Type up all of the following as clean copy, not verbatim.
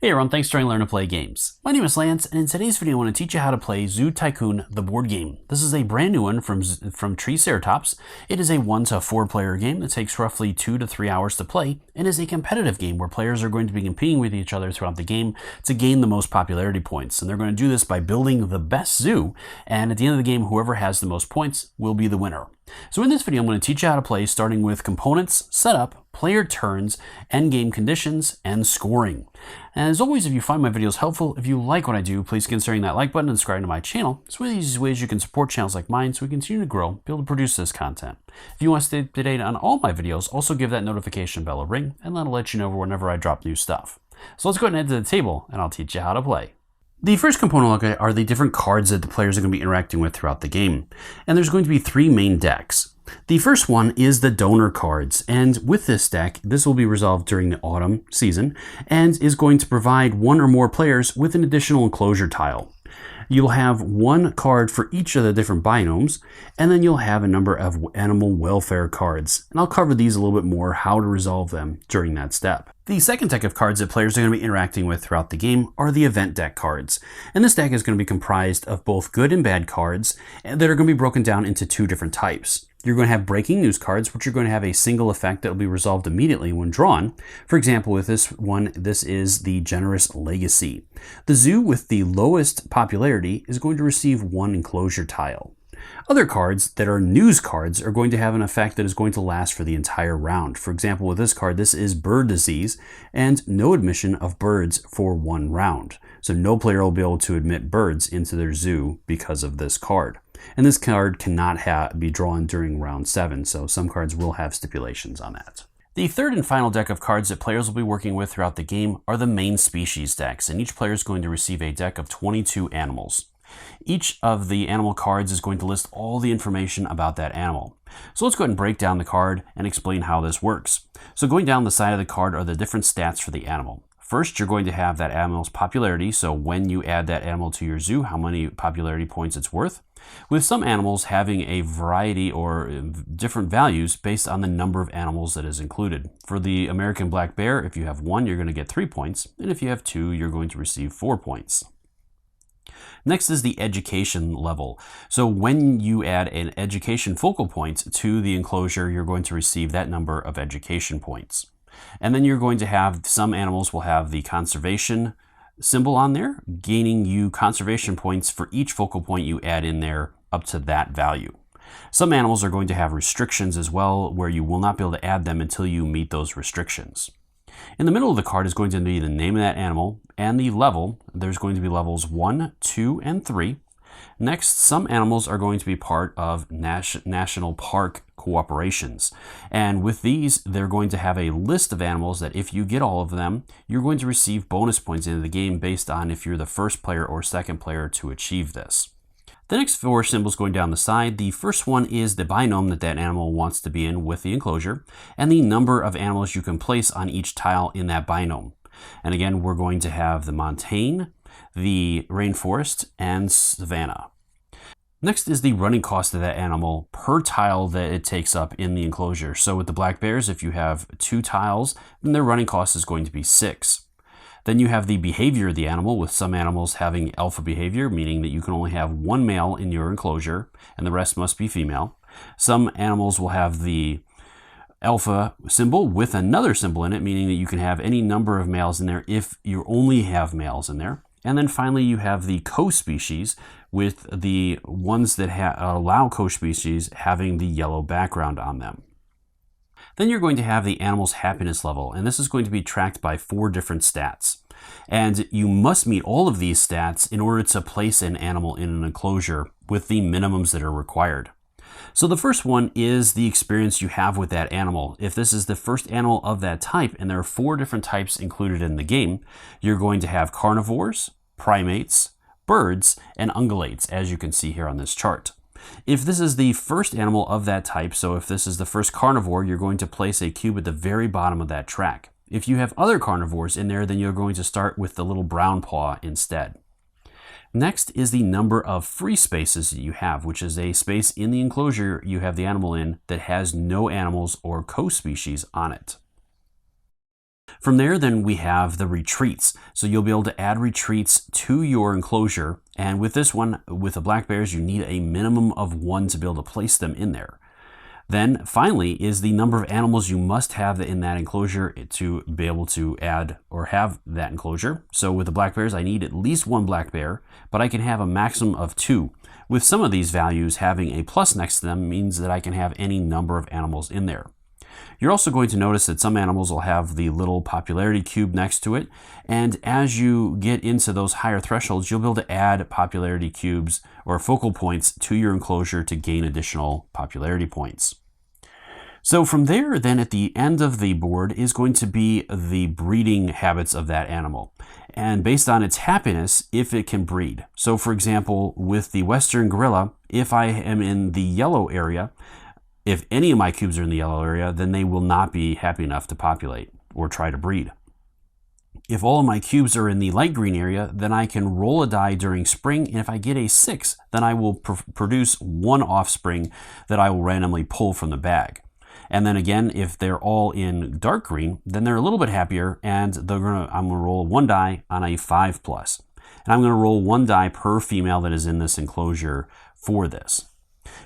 Hey everyone, thanks for learning to play games. My name is Lance, and in today's video I want to teach you how to play Zoo Tycoon, the board game. This is a brand new one from Treecer. It is a 1 to 4 player game that takes roughly 2 to 3 hours to play, and is a competitive game where players are going to be competing with each other throughout the game to gain the most popularity points. And they're going to do this by building the best zoo, and at the end of the game, whoever has the most points will be the winner. So in this video, I'm going to teach you how to play, starting with components, setup, player turns, endgame conditions, and scoring. And as always, if you find my videos helpful, if you like what I do, please consider that like button and subscribe to my channel. It's one of the easiest ways you can support channels like mine so we continue to grow, be able to produce this content. If you want to stay up to date on all my videos, also give that notification bell a ring, and that'll let you know whenever I drop new stuff. So let's go ahead and head to the table, and I'll teach you how to play. The first component I'll look at are the different cards that the players are going to be interacting with throughout the game. And there's going to be 3 main decks. The first one is the donor cards, and with this deck, this will be resolved during the autumn season, and is going to provide 1 or more players with an additional enclosure tile. You'll have 1 card for each of the different biomes, and then you'll have a number of animal welfare cards. And I'll cover these a little bit more, how to resolve them during that step. The second deck of cards that players are going to be interacting with throughout the game are the event deck cards. And this deck is going to be comprised of both good and bad cards that are going to be broken down into 2 different types. You're going to have breaking news cards, which are going to have a single effect that will be resolved immediately when drawn. For example, with this one, this is the Generous Legacy. The zoo with the lowest popularity is going to receive 1 enclosure tile. Other cards that are news cards are going to have an effect that is going to last for the entire round. For example, with this card, this is Bird Disease, and no admission of birds for 1 round. So no player will be able to admit birds into their zoo because of this card. And this card cannot be drawn during round 7, so some cards will have stipulations on that. The third and final deck of cards that players will be working with throughout the game are the main species decks, and each player is going to receive a deck of 22 animals. Each of the animal cards is going to list all the information about that animal. So let's go ahead and break down the card and explain how this works. So going down the side of the card are the different stats for the animal. First, you're going to have that animal's popularity, so when you add that animal to your zoo, how many popularity points it's worth. With some animals having a variety or different values based on the number of animals that is included. For the American black bear, if you have 1, you're going to get 3 points, and if you have 2, you're going to receive 4 points. Next is the education level. So when you add an education focal point to the enclosure, you're going to receive that number of education points. And then you're going to have, some animals will have the conservation symbol on there, gaining you conservation points for each focal point you add in there up to that value. Some animals are going to have restrictions as well, where you will not be able to add them until you meet those restrictions. In the middle of the card is going to be the name of that animal and the level. There's going to be levels 1, 2, and 3. Next, some animals are going to be part of national park cooperations. And with these, they're going to have a list of animals that if you get all of them, you're going to receive bonus points into the game based on if you're the first player or second player to achieve this. The next 4 symbols going down the side, the first one is the biome that that animal wants to be in with the enclosure, and the number of animals you can place on each tile in that biome. And again, we're going to have the montane, the rainforest, and savanna. Next is the running cost of that animal per tile that it takes up in the enclosure. So with the black bears, if you have 2 tiles, then their running cost is going to be 6. Then you have the behavior of the animal, with some animals having alpha behavior, meaning that you can only have 1 male in your enclosure and the rest must be female. Some animals will have the alpha symbol with another symbol in it, meaning that you can have any number of males in there if you only have males in there. And then finally, you have the co-species, with the ones that allow co-species having the yellow background on them. Then you're going to have the animal's happiness level, and this is going to be tracked by 4 different stats. And you must meet all of these stats in order to place an animal in an enclosure with the minimums that are required. So the first one is the experience you have with that animal. If this is the first animal of that type, and there are 4 different types included in the game, you're going to have carnivores, primates, birds, and ungulates, as you can see here on this chart. If this is the first animal of that type, so if this is the first carnivore, you're going to place a cube at the very bottom of that track. If you have other carnivores in there, then you're going to start with the little brown paw instead. Next is the number of free spaces that you have, which is a space in the enclosure you have the animal in that has no animals or co-species on it. From there, then we have the retreats. So you'll be able to add retreats to your enclosure. And with this one, with the black bears, you need a minimum of 1 to be able to place them in there. Then finally is the number of animals you must have in that enclosure to be able to add or have that enclosure. So with the black bears, I need at least 1 black bear, but I can have a maximum of 2. With some of these values, having a plus next to them means that I can have any number of animals in there. You're also going to notice that some animals will have the little popularity cube next to it, and as you get into those higher thresholds, you'll be able to add popularity cubes or focal points to your enclosure to gain additional popularity points. So from there, then at the end of the board is going to be the breeding habits of that animal, and based on its happiness, if it can breed. So for example, with the Western gorilla, if I am in the yellow area, if any of my cubes are in the yellow area, then they will not be happy enough to populate or try to breed. If all of my cubes are in the light green area, then I can roll a die during spring, and if I get a 6, then I will produce 1 offspring that I will randomly pull from the bag. And then again, if they're all in dark green, then they're a little bit happier, and I'm going to roll 1 die on a 5+. And I'm going to roll 1 die per female that is in this enclosure for this.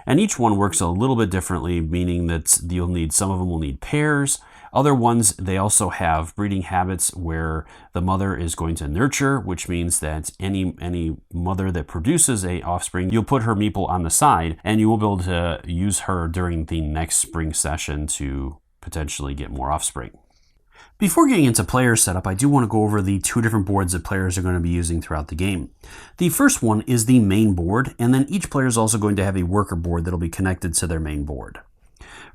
And each one works a little bit differently, meaning that some of them will need pairs. Other ones, they also have breeding habits where the mother is going to nurture, which means that any mother that produces a offspring, you'll put her meeple on the side, and you will be able to use her during the next spring session to potentially get more offspring. Before getting into player setup, I do want to go over the 2 different boards that players are going to be using throughout the game. The first one is the main board, and then each player is also going to have a worker board that will be connected to their main board.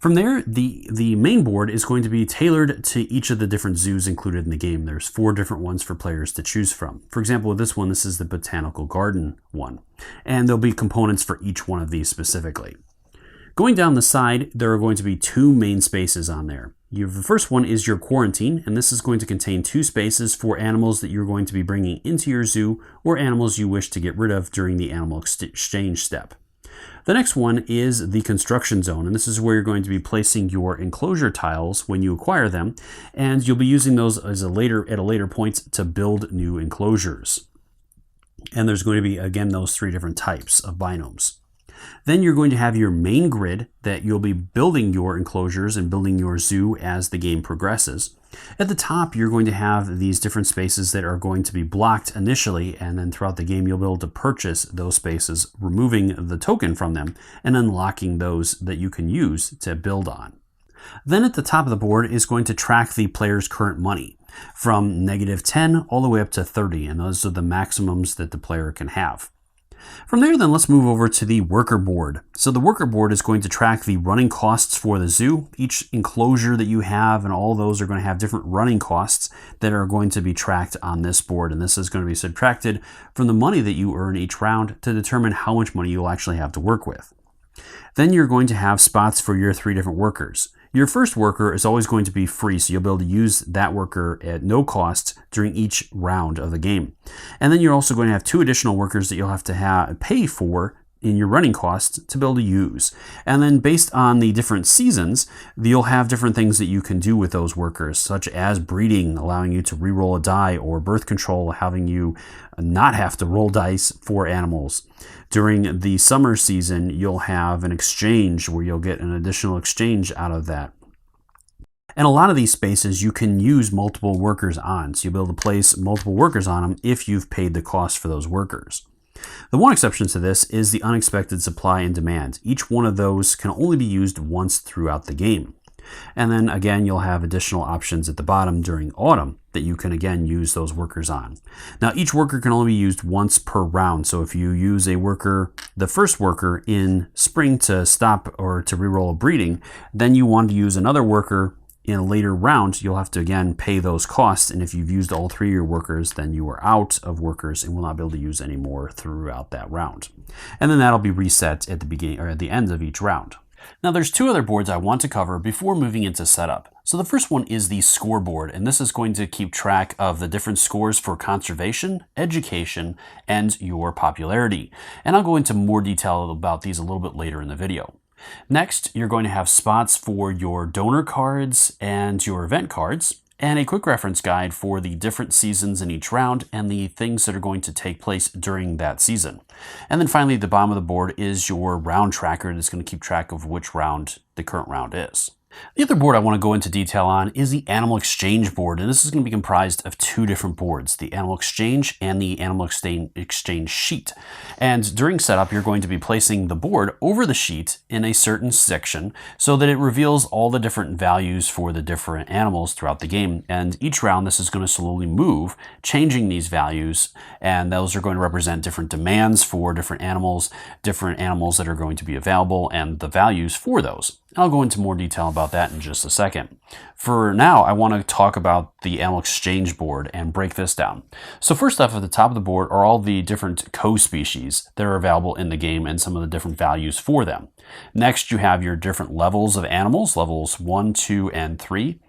From there, the main board is going to be tailored to each of the different zoos included in the game. There's 4 different ones for players to choose from. For example, with this one, this is the botanical garden one, and there'll be components for each one of these specifically. Going down the side, there are going to be 2 main spaces on there. The first one is your quarantine, and this is going to contain 2 spaces for animals that you're going to be bringing into your zoo or animals you wish to get rid of during the animal exchange step. The next one is the construction zone, and this is where you're going to be placing your enclosure tiles when you acquire them, and you'll be using those at a later point to build new enclosures. And there's going to be, again, those 3 different types of biomes. Then you're going to have your main grid that you'll be building your enclosures and building your zoo as the game progresses. At the top, you're going to have these different spaces that are going to be blocked initially, and then throughout the game, you'll be able to purchase those spaces, removing the token from them and unlocking those that you can use to build on. Then at the top of the board is going to track the player's current money from -10 all the way up to 30, and those are the maximums that the player can have. From there, then, let's move over to the worker board. So the worker board is going to track the running costs for the zoo. Each enclosure that you have and all those are going to have different running costs that are going to be tracked on this board. And this is going to be subtracted from the money that you earn each round to determine how much money you'll actually have to work with. Then you're going to have spots for your 3 different workers. Your first worker is always going to be free, so you'll be able to use that worker at no cost during each round of the game. And then you're also going to have 2 additional workers that you'll have to pay for in your running costs to be able to use. And then based on the different seasons, you'll have different things that you can do with those workers, such as breeding, allowing you to re-roll a die, or birth control, having you not have to roll dice for animals. During the summer season, you'll have an exchange where you'll get an additional exchange out of that. And a lot of these spaces you can use multiple workers on, so you'll be able to place multiple workers on them if you've paid the cost for those workers. The one exception to this is the unexpected supply and demand. Each one of those can only be used once throughout the game. And then again, you'll have additional options at the bottom during autumn that you can again use those workers on. Now, each worker can only be used once per round. So if you use a worker, the first worker in spring to stop or to reroll a breeding, then you want to use another worker in a later round, you'll have to again pay those costs. And if you've used all 3 of your workers, then you are out of workers and will not be able to use any more throughout that round. And then that'll be reset at the beginning or at the end of each round. Now there's 2 other boards I want to cover before moving into setup. So the first one is the scoreboard, and this is going to keep track of the different scores for conservation, education, and your popularity. And I'll go into more detail about these a little bit later in the video. Next, you're going to have spots for your donor cards and your event cards. and a quick reference guide for the different seasons in each round and the things that are going to take place during that season. And then finally, at the bottom of the board is your round tracker that's going to keep track of which round the current round is. The other board I want to go into detail on is the Animal Exchange board, and this is going to be comprised of two different boards, the Animal Exchange and the Animal Exchange sheet. And during setup, you're going to be placing the board over the sheet in a certain section so that it reveals all the different values for the different animals throughout the game. And each round, this is going to slowly move, changing these values, and those are going to represent different demands for different animals that are going to be available, and the values for those. I'll go into more detail about that in just a second. For now, I want to talk about the Animal Exchange board and break this down. So first off, at the top of the board are all the different co-species that are available in the game and some of the different values for them. Next, you have your different levels of animals, levels 1, 2, and 3.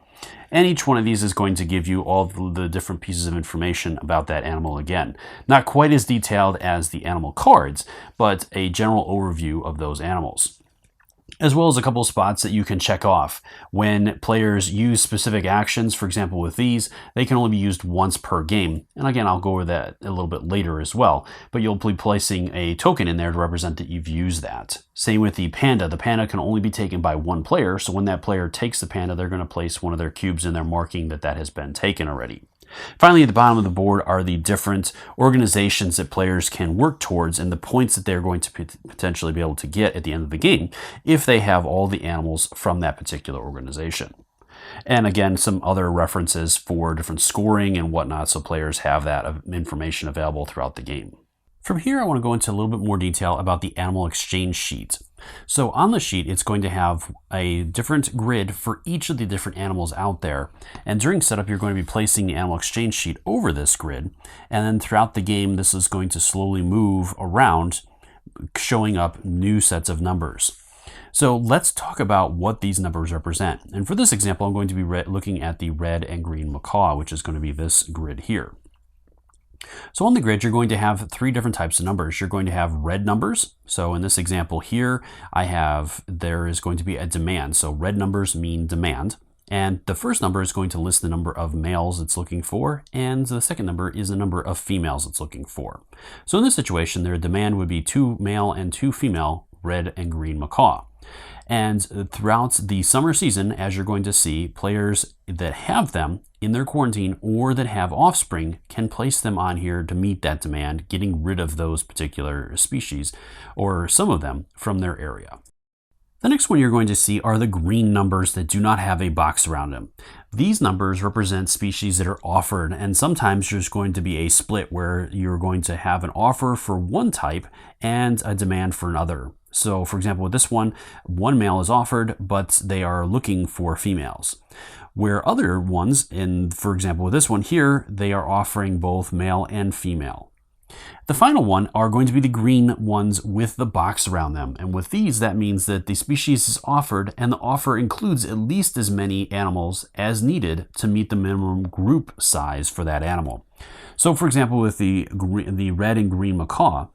And each one of these is going to give you all the different pieces of information about that animal again. Not quite as detailed as the animal cards, but a general overview of those animals, as well as a couple of spots that you can check off. When players use specific actions, for example with these, they can only be used once per game. And again, I'll go over that a little bit later as well, but you'll be placing a token in there to represent that you've used that. Same with the panda. The panda can only be taken by one player, so when that player takes the panda, they're going to place one of their cubes in there marking that that has been taken already. Finally, at the bottom of the board are the different organizations that players can work towards and the points that they're going to potentially be able to get at the end of the game if they have all the animals from that particular organization. And again, some other references for different scoring and whatnot, so players have that information available throughout the game. From here, I want to go into a little bit more detail about the Animal Exchange sheet. So on the sheet, it's going to have a different grid for each of the different animals out there. And during setup, you're going to be placing the Animal Exchange sheet over this grid. And then throughout the game, this is going to slowly move around, showing up new sets of numbers. So let's talk about what these numbers represent. And for this example, I'm going to be looking at the red and green macaw, which is going to be this grid here. So on the grid, you're going to have three different types of numbers. You're going to have red numbers. So in this example here, there is going to be a demand. So red numbers mean demand. And the first number is going to list the number of males it's looking for, and the second number is the number of females it's looking for. So in this situation, their demand would be 2 male and 2 female red and green macaw. And throughout the summer season, as you're going to see, players that have them in their quarantine or that have offspring can place them on here to meet that demand, getting rid of those particular species or some of them from their area. The next one you're going to see are the green numbers that do not have a box around them. These numbers represent species that are offered, and sometimes there's going to be a split where you're going to have an offer for one type and a demand for another. So for example, with this one male is offered, but they are looking for females. Where other ones, for example with this one here, they are offering both male and female. The final one are going to be the green ones with the box around them. And with these, that means that the species is offered and the offer includes at least as many animals as needed to meet the minimum group size for that animal. So for example, with the red and green macaw,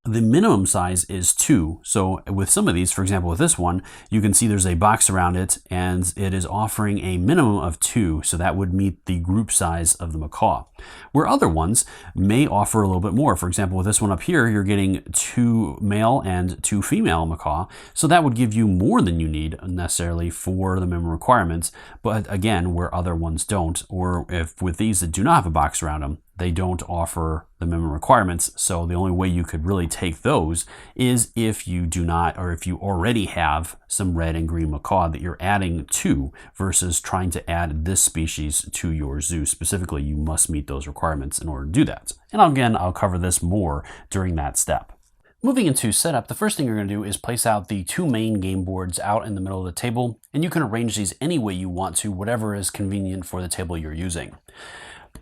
the minimum size is 2. So with some of these, for example, with this one, you can see there's a box around it and it is offering a minimum of 2. So that would meet the group size of the macaw. Where other ones may offer a little bit more. For example, with this one up here, you're getting 2 male and 2 female macaw. So that would give you more than you need necessarily for the minimum requirements. But again, where other ones don't, or if with these that do not have a box around them, they don't offer the minimum requirements. So the only way you could really take those is if you do not, or if you already have some red and green macaw that you're adding to, versus trying to add this species to your zoo. Specifically, you must meet those requirements in order to do that. And again, I'll cover this more during that step. Moving into setup, the first thing you're going to do is place out the 2 main game boards out in the middle of the table, and you can arrange these any way you want to, whatever is convenient for the table you're using.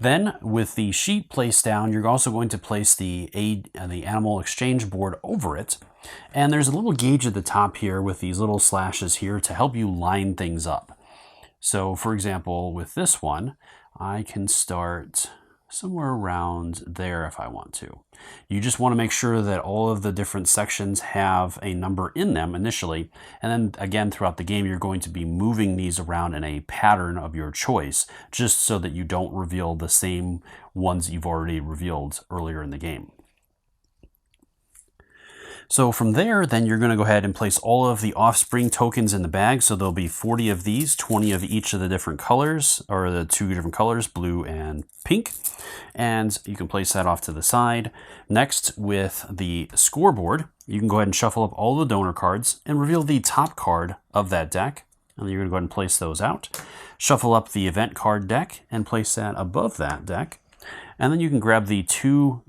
Then with the sheet placed down, you're also going to place the Animal Exchange board over it. And there's a little gauge at the top here with these little slashes here to help you line things up. So for example, with this one, I can start somewhere around there if I want to. You just want to make sure that all of the different sections have a number in them initially, and then again throughout the game you're going to be moving these around in a pattern of your choice, just so that you don't reveal the same ones you've already revealed earlier in the game. So from there, then you're going to go ahead and place all of the offspring tokens in the bag. So there'll be 40 of these, 20 of each of the different colors, or the 2 different colors, blue and pink. And you can place that off to the side. Next, with the scoreboard, you can go ahead and shuffle up all the donor cards and reveal the top card of that deck. And then you're going to go ahead and place those out. Shuffle up the event card deck and place that above that deck. And then you can grab the 2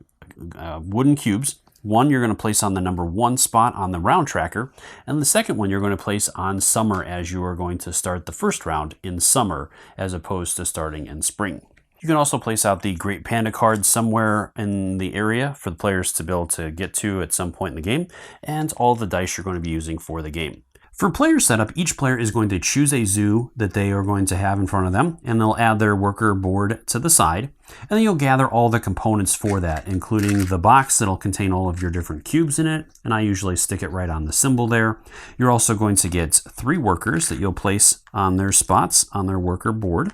wooden cubes. One you're going to place on the number 1 spot on the round tracker, and the second one you're going to place on summer, as you are going to start the first round in summer as opposed to starting in spring. You can also place out the Great Panda card somewhere in the area for the players to be able to get to at some point in the game, and all the dice you're going to be using for the game. For player setup, each player is going to choose a zoo that they are going to have in front of them, and they'll add their worker board to the side, and then you'll gather all the components for that, including the box that'll contain all of your different cubes in it, and I usually stick it right on the symbol there. You're also going to get 3 workers that you'll place on their spots on their worker board,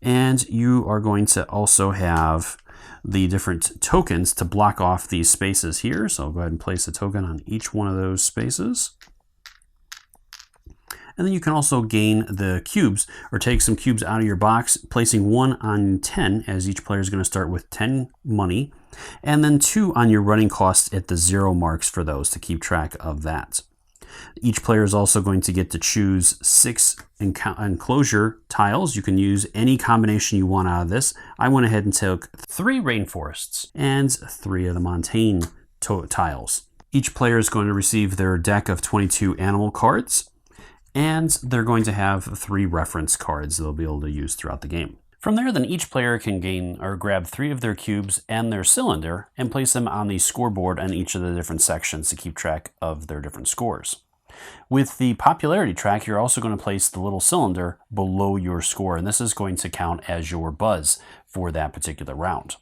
and you are going to also have the different tokens to block off these spaces here. So I'll go ahead and place a token on each one of those spaces. And then you can also gain the cubes, or take some cubes out of your box, placing 1 on 10, as each player is going to start with 10 money, and then 2 on your running cost at the 0 marks for those to keep track of that. Each player is also going to get to choose 6 enclosure tiles. You can use any combination you want out of this. I went ahead and took 3 rainforests and 3 of the montane tiles. Each player is going to receive their deck of 22 animal cards, and they're going to have 3 reference cards they'll be able to use throughout the game. From there, then each player can gain or grab 3 of their cubes and their cylinder and place them on the scoreboard on each of the different sections to keep track of their different scores. With the popularity track, you're also going to place the little cylinder below your score, and this is going to count as your buzz for that particular round.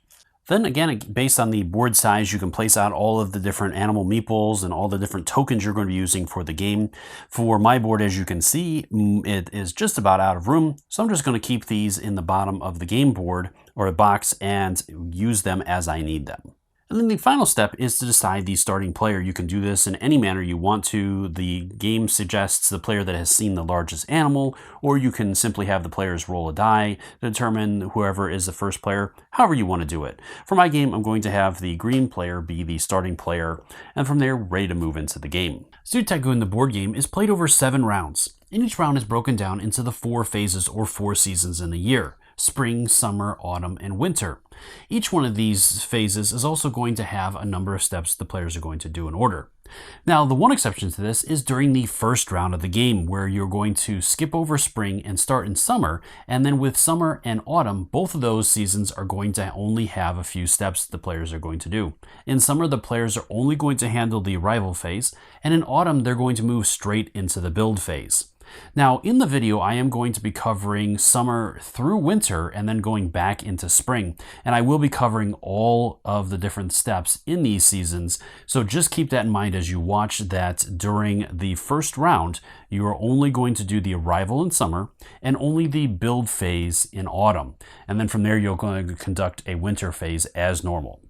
Then again, based on the board size, you can place out all of the different animal meeples and all the different tokens you're going to be using for the game. For my board, as you can see, it is just about out of room, so I'm just going to keep these in the bottom of the game board or a box and use them as I need them. And then the final step is to decide the starting player. You can do this in any manner you want to. The game suggests the player that has seen the largest animal, or you can simply have the players roll a die to determine whoever is the first player, however you want to do it. For my game, I'm going to have the green player be the starting player, and from there, ready to move into the game. Zoo Tycoon, the board game, is played over 7 rounds, and each round is broken down into the 4 phases or 4 seasons in a year: spring, summer, autumn, and winter. Each one of these phases is also going to have a number of steps the players are going to do in order. Now, the one exception to this is during the first round of the game, where you're going to skip over spring and start in summer, and then with summer and autumn, both of those seasons are going to only have a few steps the players are going to do. In summer, the players are only going to handle the arrival phase, and in autumn, they're going to move straight into the build phase. Now, in the video, I am going to be covering summer through winter and then going back into spring, and I will be covering all of the different steps in these seasons, so just keep that in mind as you watch that during the first round, you are only going to do the arrival in summer and only the build phase in autumn, and then from there you're going to conduct a winter phase as normal.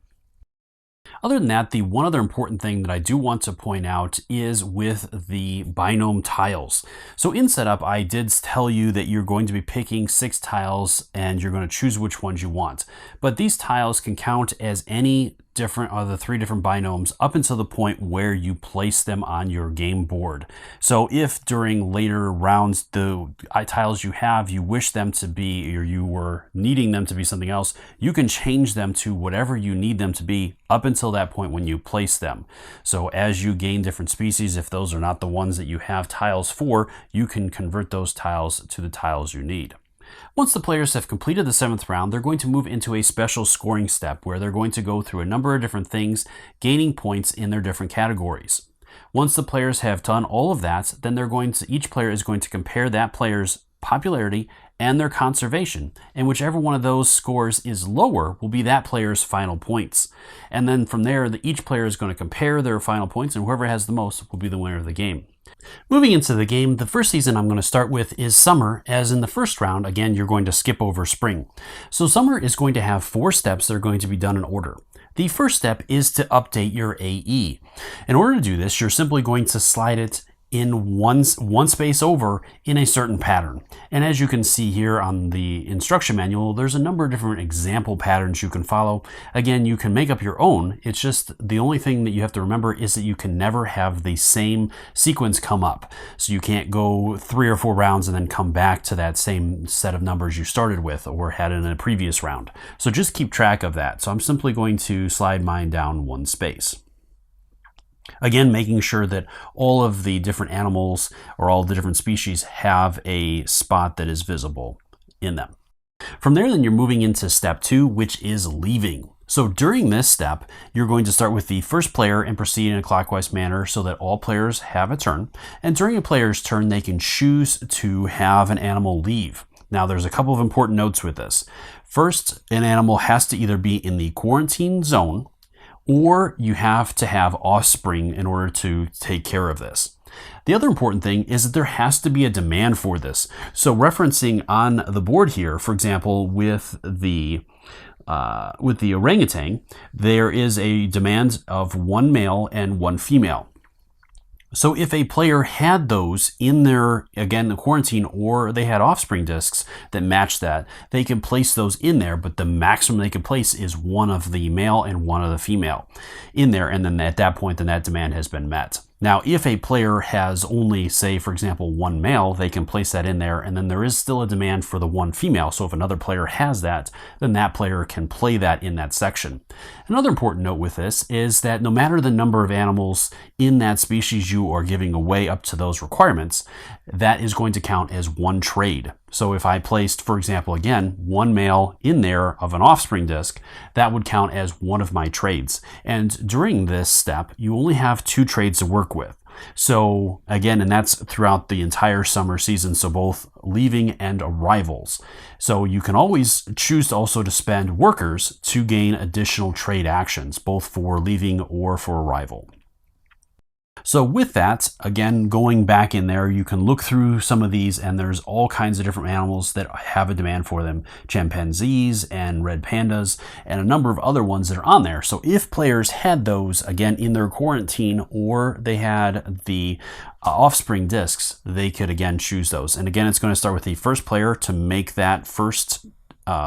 Other than that, the one other important thing that I do want to point out is with the binome tiles. So in setup, I did tell you that you're going to be picking 6 tiles and you're going to choose which ones you want. But these tiles can count as any different of the 3 different binomes up until the point where you place them on your game board. So if during later rounds the tiles you have, you wish them to be, or you were needing them to be something else, you can change them to whatever you need them to be up until that point when you place them. So as you gain different species, if those are not the ones that you have tiles for, you can convert those tiles to the tiles you need. Once the players have completed the 7th round, they're going to move into a special scoring step where they're going to go through a number of different things, gaining points in their different categories. Once the players have done all of that, then each player is going to compare that player's popularity, and their conservation, and whichever one of those scores is lower will be that player's final points. And then from there, each player is going to compare their final points, and whoever has the most will be the winner of the game. Moving into the game, the first season I'm going to start with is summer, as in the first round, again, you're going to skip over spring. So summer is going to have 4 steps that are going to be done in order. The first step is to update your AE. In order to do this, you're simply going to slide it in one space over in a certain pattern. And as you can see here on the instruction manual, there's a number of different example patterns you can follow. Again, you can make up your own. It's just the only thing that you have to remember is that you can never have the same sequence come up. So you can't go 3 or 4 rounds and then come back to that same set of numbers you started with or had in a previous round. So just keep track of that. So I'm simply going to slide mine down 1 space. Again, making sure that all of the different animals or all the different species have a spot that is visible in them. From there, then you're moving into step 2, which is leaving. So during this step, you're going to start with the first player and proceed in a clockwise manner so that all players have a turn. And during a player's turn, they can choose to have an animal leave. Now, there's a couple of important notes with this. First, an animal has to either be in the quarantine zone, or you have to have offspring in order to take care of this. The other important thing is that there has to be a demand for this. So referencing on the board here, for example, with the orangutan, there is a demand of 1 male and 1 female. So if a player had those in their, again, the quarantine, or they had offspring discs that match that, they can place those in there, but the maximum they can place is 1 of the male and 1 of the female in there, and then at that point, then that demand has been met. Now, if a player has only, say, for example, 1 male, they can place that in there, and then there is still a demand for the 1 female. So if another player has that, then that player can play that in that section. Another important note with this is that no matter the number of animals in that species you are giving away up to those requirements, that is going to count as 1 trade. So if I placed, for example, again, 1 male in there of an offspring disc, that would count as 1 of my trades. And during this step, you only have 2 trades to work with. So again, and that's throughout the entire summer season, so both leaving and arrivals. So you can always choose to also to spend workers to gain additional trade actions, both for leaving or for arrival. So with that, again, going back in there, you can look through some of these, and there's all kinds of different animals that have a demand for them. Chimpanzees and red pandas and a number of other ones that are on there. So if players had those, again, in their quarantine, or they had the offspring discs, they could, again, choose those. And again, it's going to start with the first player to make that first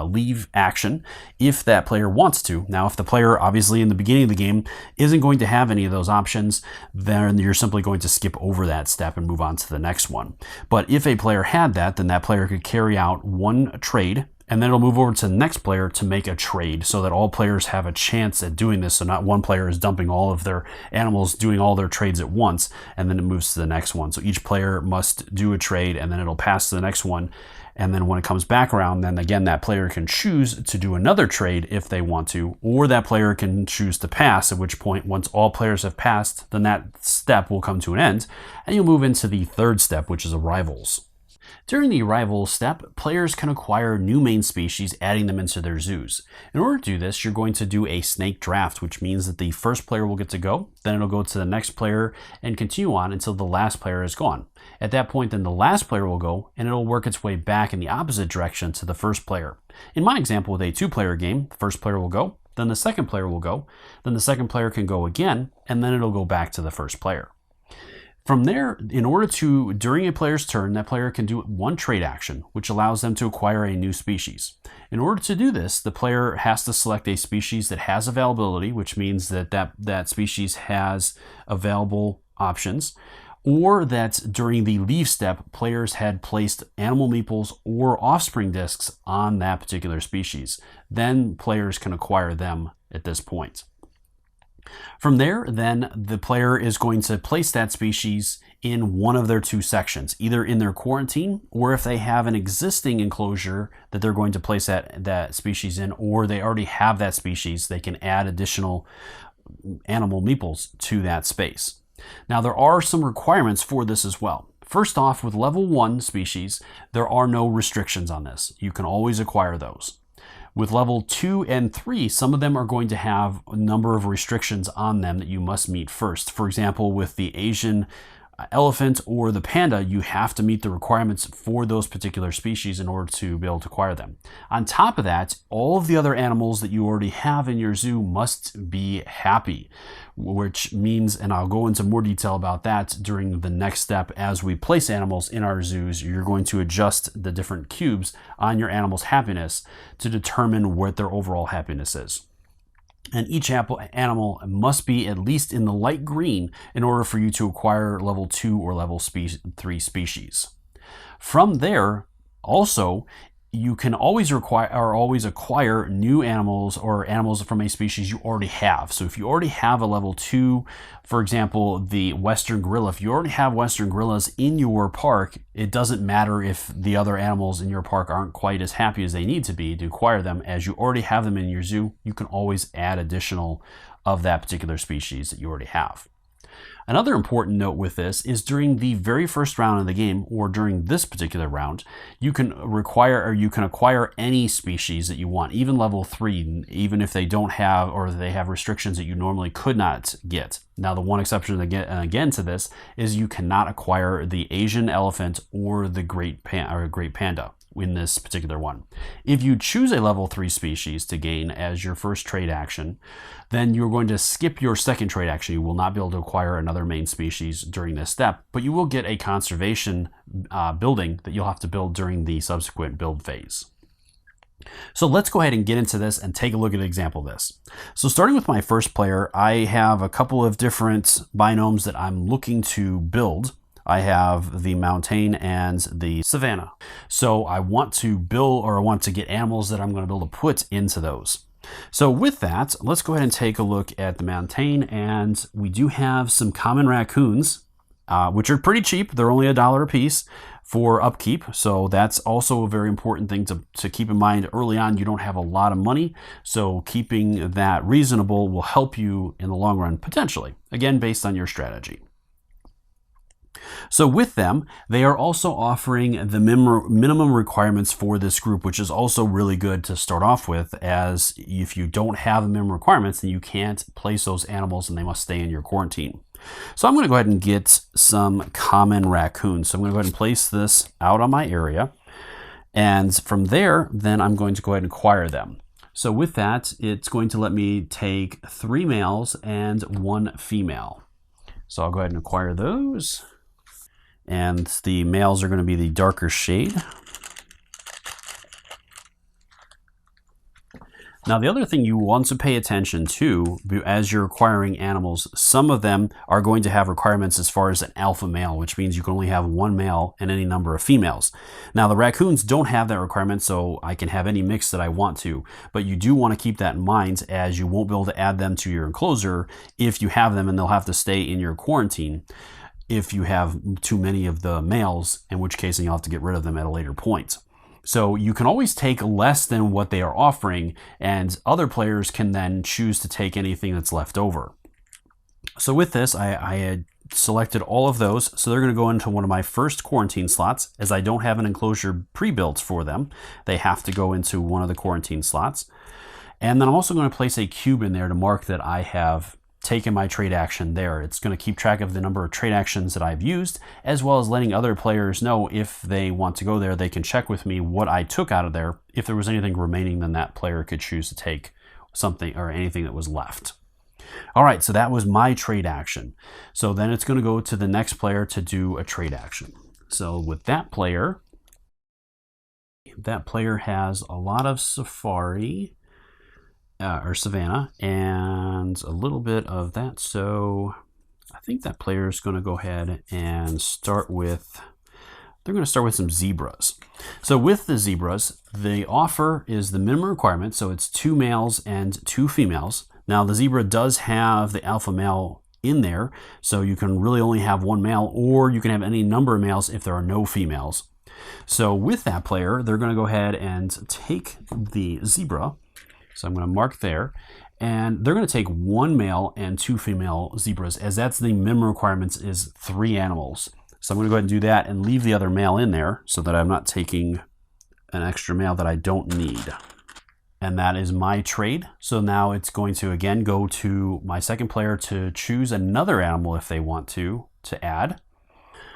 leave action if that player wants to. Now, if the player obviously in the beginning of the game isn't going to have any of those options, then you're simply going to skip over that step and move on to the next one. But if a player had that, then that player could carry out 1 trade, and then it'll move over to the next player to make a trade so that all players have a chance at doing this. So not one player is dumping all of their animals, doing all their trades at once, and then it moves to the next one. So each player must do a trade, and then it'll pass to the next one. And then when it comes back around, then again, that player can choose to do another trade if they want to, or that player can choose to pass, at which point, once all players have passed, then that step will come to an end, and you'll move into the third step, which is arrivals. During the arrival step, players can acquire new main species, adding them into their zoos. In order to do this, you're going to do a snake draft, which means that the first player will get to go, then it'll go to the next player and continue on until the last player is gone. At that point, then the last player will go, and it'll work its way back in the opposite direction to the first player. In my example with a 2-player game, the first player will go, then the second player will go, then the second player can go again, and then it'll go back to the first player. From there, in order to, during a player's turn, that player can do 1 trade action, which allows them to acquire a new species. In order to do this, the player has to select a species that has availability, which means that that species has available options, or that during the leave step, players had placed animal meeples or offspring discs on that particular species. Then players can acquire them at this point. From there, then the player is going to place that species in one of their 2 sections, either in their quarantine, or if they have an existing enclosure that they're going to place that species in, or they already have that species, they can add additional animal meeples to that space. Now, there are some requirements for this as well. First off, with level 1 species, there are no restrictions on this. You can always acquire those. With level 2 and 3, some of them are going to have a number of restrictions on them that you must meet first. For example, with the Asian elephant or the panda, you have to meet the requirements for those particular species in order to be able to acquire them. On top of that, all of the other animals that you already have in your zoo must be happy, which means, and I'll go into more detail about that during the next step, as we place animals in our zoos, you're going to adjust the different cubes on your animal's happiness to determine what their overall happiness is. And each animal must be at least in the light green in order for you to acquire level 2 or level 3 species. From there, also, you can always acquire new animals or animals from a species you already have. So if you already have a level 2, for example, the Western gorilla, if you already have Western gorillas in your park, it doesn't matter if the other animals in your park aren't quite as happy as they need to be to acquire them. As you already have them in your zoo, you can always add additional of that particular species that you already have. Another important note with this is during the very first round of the game, or during this particular round, you can acquire any species that you want, even level 3, even if they don't have, or they have restrictions that you normally could not get. Now, the one exception again to this is you cannot acquire the Asian elephant or the great panda in this particular one. If you choose a level 3 species to gain as your first trade action, then you're going to skip your second trade action. You will not be able to acquire another main species during this step, but you will get a conservation building that you'll have to build during the subsequent build phase. So let's go ahead and get into this and take a look at an example of this. So starting with my first player, I have a couple of different binomes that I'm looking to build. I have the mountain and the savanna. So I want to build, or I want to get animals that I'm going to be able to put into those. So with that, let's go ahead and take a look at the mountain, and we do have some common raccoons, which are pretty cheap. They're only $1 a piece for upkeep. So that's also a very important thing to keep in mind early on. You don't have a lot of money, so keeping that reasonable will help you in the long run, potentially, again, based on your strategy. So with them, they are also offering the minimum requirements for this group, which is also really good to start off with, as if you don't have the minimum requirements, then you can't place those animals and they must stay in your quarantine. So I'm going to go ahead and get some common raccoons. So I'm going to go ahead and place this out on my area. And from there, then I'm going to go ahead and acquire them. So with that, it's going to let me take 3 males and 1 female. So I'll go ahead and acquire those. And the males are going to be the darker shade. Now, the other thing you want to pay attention to as you're acquiring animals, some of them are going to have requirements as far as an alpha male, which means you can only have 1 male and any number of females. Now, the raccoons don't have that requirement, so I can have any mix that I want to, but you do want to keep that in mind, as you won't be able to add them to your enclosure if you have them, and they'll have to stay in your quarantine if you have too many of the males, in which case you'll have to get rid of them at a later point. So you can always take less than what they are offering, and other players can then choose to take anything that's left over. So with this, I had selected all of those, so they're going to go into one of my first quarantine slots. As I don't have an enclosure pre-built for them, they have to go into one of the quarantine slots. And then I'm also going to place a cube in there to mark that I have taken my trade action there. It's going to keep track of the number of trade actions that I've used, as well as letting other players know if they want to go there, they can check with me what I took out of there. If there was anything remaining, then that player could choose to take something or anything that was left. All right, so that was my trade action. So then it's going to go to the next player to do a trade action. So with that player has a lot of safari, or savanna, and a little bit of that. So I think that player is going to go ahead and start with, they're going to start with some zebras. So with the zebras, the offer is the minimum requirement. So it's 2 males and 2 females. Now the zebra does have the alpha male in there, so you can really only have 1 male, or you can have any number of males if there are no females. So with that player, they're going to go ahead and take the zebra. So I'm going to mark there, and they're going to take 1 male and 2 female zebras, as that's the minimum requirements is 3 animals. So I'm going to go ahead and do that and leave the other mail in there so that I'm not taking an extra mail that I don't need. And that is my trade. So now it's going to again go to my second player to choose another animal if they want to add.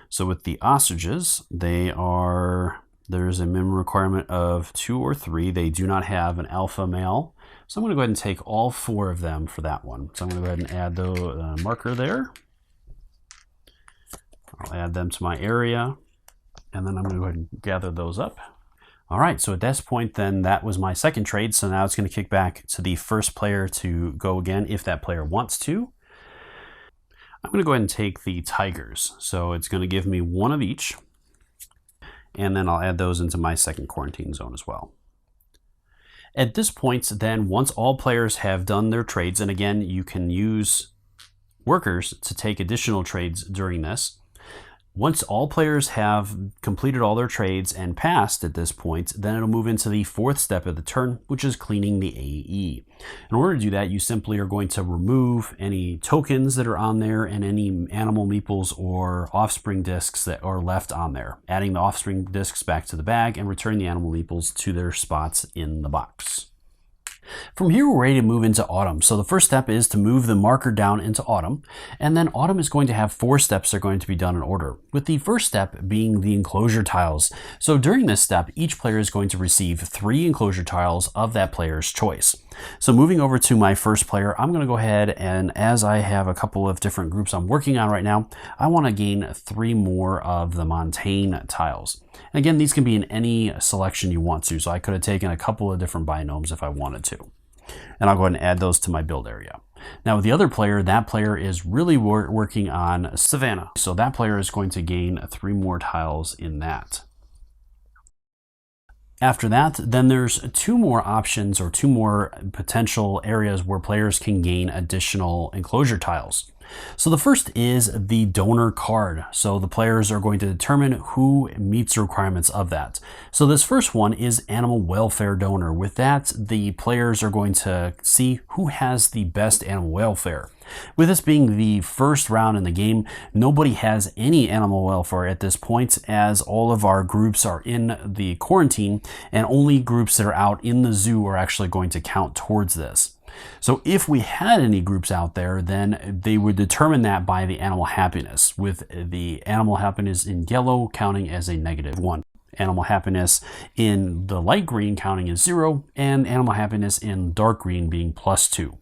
So with the ostriches, there's a minimum requirement of 2 or 3. They do not have an alpha male. So I'm going to go ahead and take all 4 of them for that one. So I'm going to go ahead and add the marker there. I'll add them to my area, and then I'm going to go ahead and gather those up. All right, so at this point then, that was my second trade. So now it's going to kick back to the first player to go again if that player wants to. I'm going to go ahead and take the tigers. So it's going to give me 1 of each, and then I'll add those into my second quarantine zone as well. At this point then, once all players have done their trades, and again, you can use workers to take additional trades during this. Once all players have completed all their trades and passed at this point, then it'll move into the 4th step of the turn, which is cleaning the AE. In order to do that, you simply are going to remove any tokens that are on there and any animal meeples or offspring discs that are left on there, adding the offspring discs back to the bag and returning the animal meeples to their spots in the box. From here, we're ready to move into autumn. So the first step is to move the marker down into autumn, and then autumn is going to have 4 steps that are going to be done in order, with the first step being the enclosure tiles. So during this step, each player is going to receive 3 enclosure tiles of that player's choice. So moving over to my first player, I'm going to go ahead and, as I have a couple of different groups I'm working on right now, I want to gain 3 more of the montane tiles. And again, these can be in any selection you want to, so I could have taken a couple of different binomes if I wanted to. And I'll go ahead and add those to my build area. Now with the other player, that player is really working on Savannah. So that player is going to gain 3 more tiles in that. After that, then there's 2 more options or 2 more potential areas where players can gain additional enclosure tiles. So the first is the donor card. So the players are going to determine who meets the requirements of that. So this first one is animal welfare donor. With that, the players are going to see who has the best animal welfare. With this being the first round in the game, nobody has any animal welfare at this point, as all of our groups are in the quarantine, and only groups that are out in the zoo are actually going to count towards this. So if we had any groups out there, then they would determine that by the animal happiness, with the animal happiness in yellow counting as a -1. Animal happiness in the light green counting as 0, and animal happiness in dark green being +2.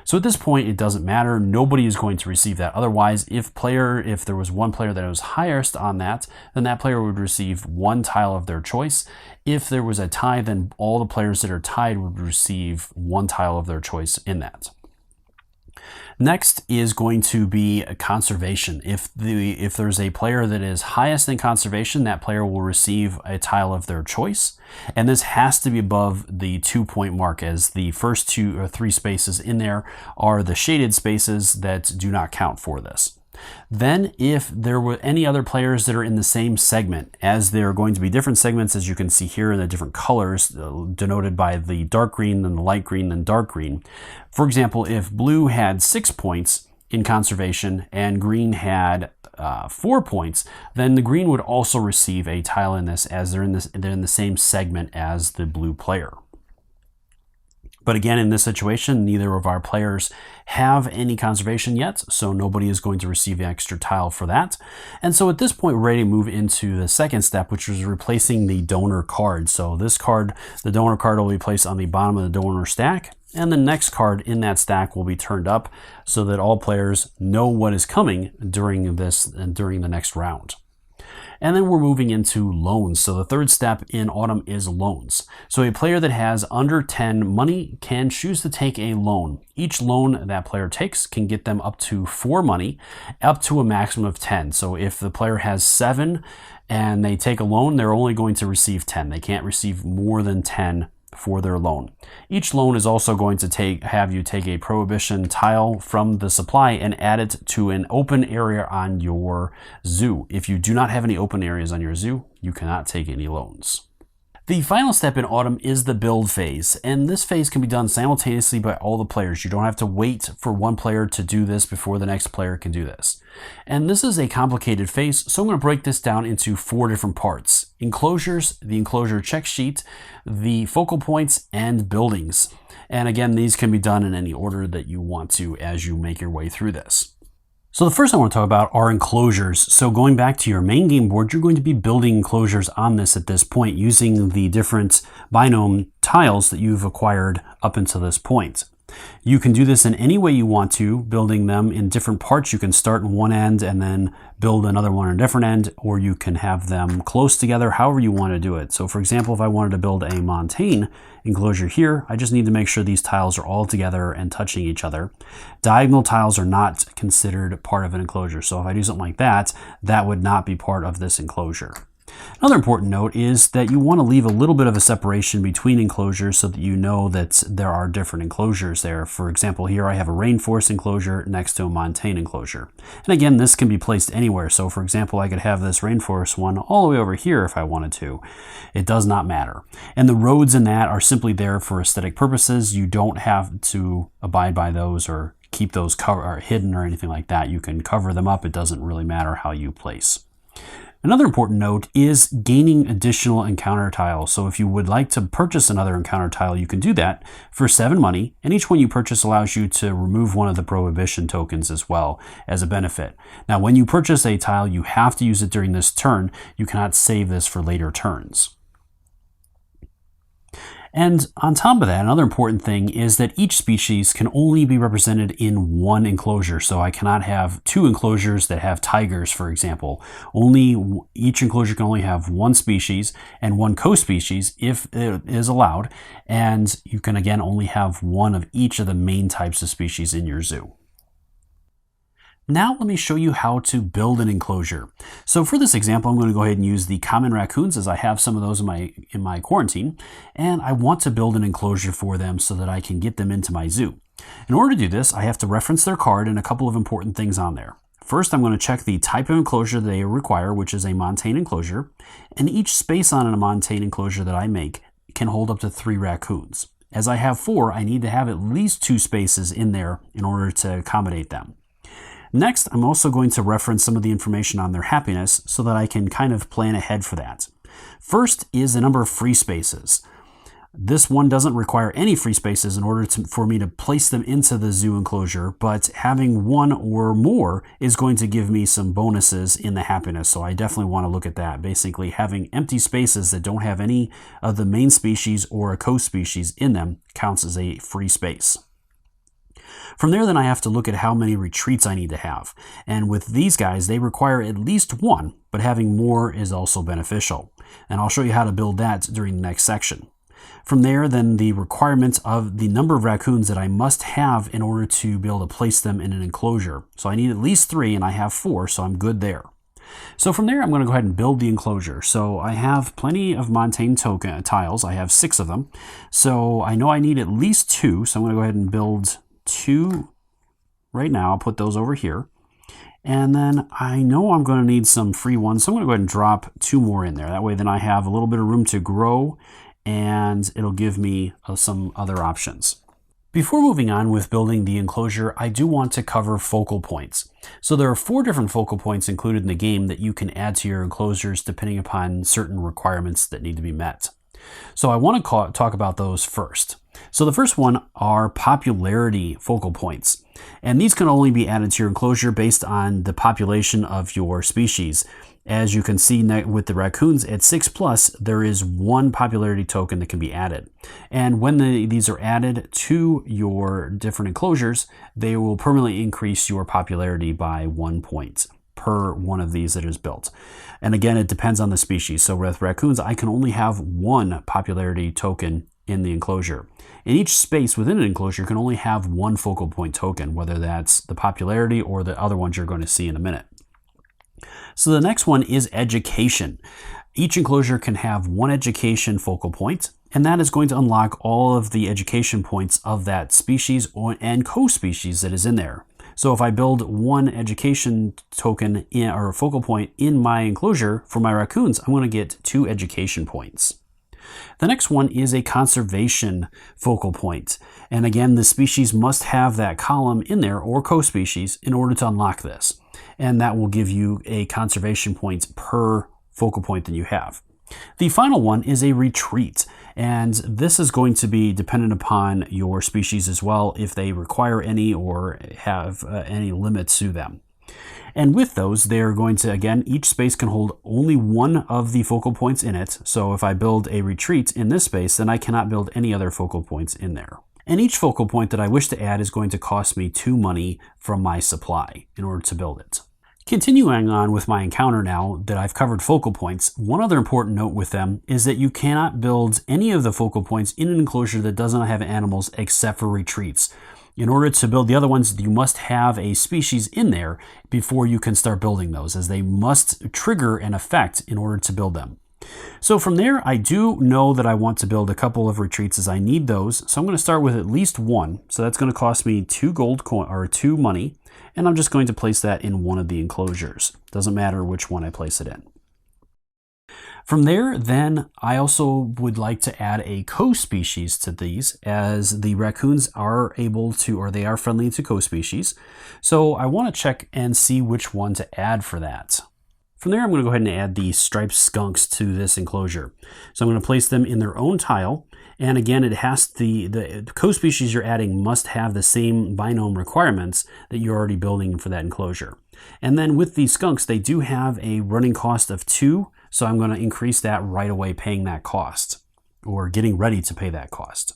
So at this point, it doesn't matter. Nobody is going to receive that. Otherwise, if there was one player that was highest on that, then that player would receive 1 tile of their choice. If there was a tie, then all the players that are tied would receive 1 tile of their choice in that. Next is going to be conservation. If there's a player that is highest in conservation, that player will receive a tile of their choice. And this has to be above the 2-point mark, as the first 2 or 3 spaces in there are the shaded spaces that do not count for this. Then if there were any other players that are in the same segment, as there are going to be different segments, as you can see here in the different colors denoted by the dark green, then the light green, then dark green. For example, if blue had 6 points in conservation and green had 4 points, then the green would also receive a tile in this, as they're in the same segment as the blue player. But again, in this situation, neither of our players have any conservation yet, so nobody is going to receive the extra tile for that. And so at this point, we're ready to move into the second step, which is replacing the donor card. So this card, the donor card, will be placed on the bottom of the donor stack, and the next card in that stack will be turned up so that all players know what is coming during the next round. And then we're moving into loans. So the third step in autumn is loans. So a player that has under 10 money can choose to take a loan. Each loan that player takes can get them up to 4 money, up to a maximum of 10. So if the player has 7 and they take a loan, they're only going to receive 10. They can't receive more than 10 for their loan. Each loan is also going to have you take a prohibition tile from the supply and add it to an open area on your zoo. If you do not have any open areas on your zoo, you cannot take any loans. The final step in Autumn is the build phase, and this phase can be done simultaneously by all the players. You don't have to wait for one player to do this before the next player can do this. And this is a complicated phase, so I'm going to break this down into 4 different parts: enclosures, the enclosure check sheet, the focal points, and buildings. And again, these can be done in any order that you want to as you make your way through this. So the first I want to talk about are enclosures. So going back to your main game board, you're going to be building enclosures on this at this point using the different binome tiles that you've acquired up until this point. You can do this in any way you want to, building them in different parts. You can start in one end and then build another one on a different end, or you can have them close together, however you want to do it. So for example, if I wanted to build a montane enclosure here, I just need to make sure these tiles are all together and touching each other. Diagonal tiles are not considered part of an enclosure. So if I do something like that, that would not be part of this enclosure. Another important note is that you want to leave a little bit of a separation between enclosures so that you know that there are different enclosures there. For example, here I have a rainforest enclosure next to a montane enclosure. And again, this can be placed anywhere. So for example, I could have this rainforest one all the way over here if I wanted to. It does not matter. And the roads in that are simply there for aesthetic purposes. You don't have to abide by those or keep those hidden or anything like that. You can cover them up. It doesn't really matter how you place. Another important note is gaining additional encounter tiles. So if you would like to purchase another encounter tile, you can do that for 7 money, and each one you purchase allows you to remove one of the prohibition tokens as well as a benefit. Now, when you purchase a tile, you have to use it during this turn. You cannot save this for later turns. And on top of that, another important thing is that each species can only be represented in one enclosure. So I cannot have 2 enclosures that have tigers, for example. Each enclosure can only have 1 species and 1 co-species if it is allowed. And you can again only have 1 of each of the main types of species in your zoo. Now let me show you how to build an enclosure. So for this example, I'm going to go ahead and use the common raccoons, as I have some of those in my quarantine, and I want to build an enclosure for them so that I can get them into my zoo. In order to do this, I have to reference their card and a couple of important things on there. First, I'm going to check the type of enclosure they require, which is a montane enclosure, and each space on a montane enclosure that I make can hold up to 3 raccoons. As I have 4, I need to have at least 2 spaces in there in order to accommodate them. Next, I'm also going to reference some of the information on their happiness so that I can kind of plan ahead for that. First is the number of free spaces. This one doesn't require any free spaces in order for me to place them into the zoo enclosure, but having 1 or more is going to give me some bonuses in the happiness, so I definitely want to look at that. Basically, having empty spaces that don't have any of the main species or a co-species in them counts as a free space. From there, then I have to look at how many retreats I need to have. And with these guys, they require at least 1, but having more is also beneficial. And I'll show you how to build that during the next section. From there, then the requirement of the number of raccoons that I must have in order to be able to place them in an enclosure. So I need at least 3 and I have 4, so I'm good there. So from there, I'm going to go ahead and build the enclosure. So I have plenty of montane token tiles. I have 6 of them. So I know I need at least 2, so I'm going to go ahead and build 2 right now. I'll put those over here. And then I know I'm going to need some free ones, so I'm going to go ahead and drop 2 more in there. That way then I have a little bit of room to grow and it'll give me some other options. Before moving on with building the enclosure, I do want to cover focal points. So there are 4 different focal points included in the game that you can add to your enclosures depending upon certain requirements that need to be met. So I want to talk about those first. So the first one are popularity focal points. And these can only be added to your enclosure based on the population of your species. As you can see with the raccoons at 6+, there is 1 popularity token that can be added. And when these are added to your different enclosures, they will permanently increase your popularity by 1 point per one of these that is built. And again, it depends on the species. So with raccoons, I can only have 1 popularity token in the enclosure. And each space within an enclosure can only have 1 focal point token, whether that's the popularity or the other ones you're going to see in a minute. So the next one is education. Each enclosure can have 1 education focal point, and that is going to unlock all of the education points of that species and co-species that is in there. So if I build 1 education token or focal point in my enclosure for my raccoons, I'm going to get 2 education points. The next one is a conservation focal point. And again, the species must have that column in there, or co-species, in order to unlock this. And that will give you a conservation points per focal point that you have. The final one is a retreat, and this is going to be dependent upon your species as well, if they require any or have any limits to them. And with those, they're going to, again, each space can hold only one of the focal points in it. So if I build a retreat in this space, then I cannot build any other focal points in there. And each focal point that I wish to add is going to cost me 2 money from my supply in order to build it. Continuing on with my encounter now that I've covered focal points, one other important note with them is that you cannot build any of the focal points in an enclosure that does not have animals except for retreats. In order to build the other ones, you must have a species in there before you can start building those, as they must trigger an effect in order to build them. So from there, I do know that I want to build a couple of retreats as I need those. So I'm going to start with at least one. So that's going to cost me 2 gold coin or 2 money. And I'm just going to place that in one of the enclosures. Doesn't matter which one I place it in. From there, then I also would like to add a co-species to these, as the raccoons are able to, or they are friendly to co-species. So I want to check and see which one to add for that. From there, I'm going to go ahead and add the striped skunks to this enclosure. So I'm going to place them in their own tile. And again, it has the co-species you're adding must have the same biome requirements that you're already building for that enclosure. And then with these skunks, they do have a running cost of 2. So I'm going to increase that right away, paying that cost, or getting ready to pay that cost.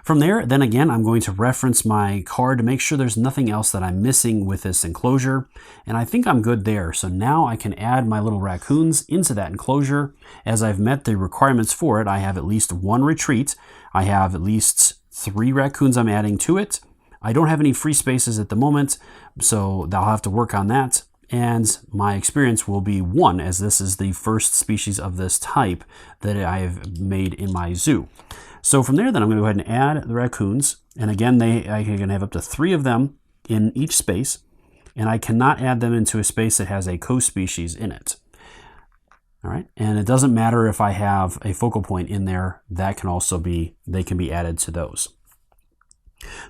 From there, then again, I'm going to reference my card to make sure there's nothing else that I'm missing with this enclosure. And I think I'm good there. So now I can add my little raccoons into that enclosure. As I've met the requirements for it, I have at least 1 retreat. I have at least 3 raccoons I'm adding to it. I don't have any free spaces at the moment, so I'll have to work on that. And my experience will be 1, as this is the first species of this type that I have made in my zoo. So from there, then I'm going to go ahead and add the raccoons. And again, I can have up to 3 of them in each space. And I cannot add them into a space that has a co-species in it. All right. And it doesn't matter if I have a focal point in there, that can also be, they can be added to those.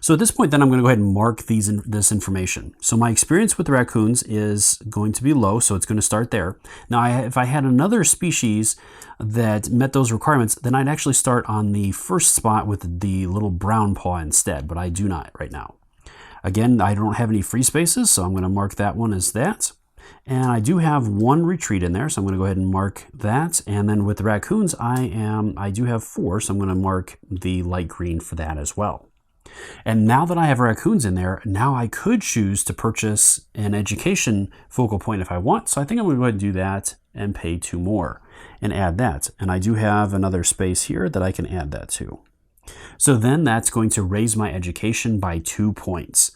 So at this point, then I'm going to go ahead and mark this information. So my experience with the raccoons is going to be low, so it's going to start there. Now, if I had another species that met those requirements, then I'd actually start on the first spot with the little brown paw instead, but I do not right now. Again, I don't have any free spaces, so I'm going to mark that one as that. And I do have 1 retreat in there, so I'm going to go ahead and mark that. And then with the raccoons, I do have 4, so I'm going to mark the light green for that as well. And now that I have raccoons in there, now I could choose to purchase an education focal point if I want. So I think I'm going to go ahead and do that and pay 2 more and add that. And I do have another space here that I can add that to. So then that's going to raise my education by 2 points.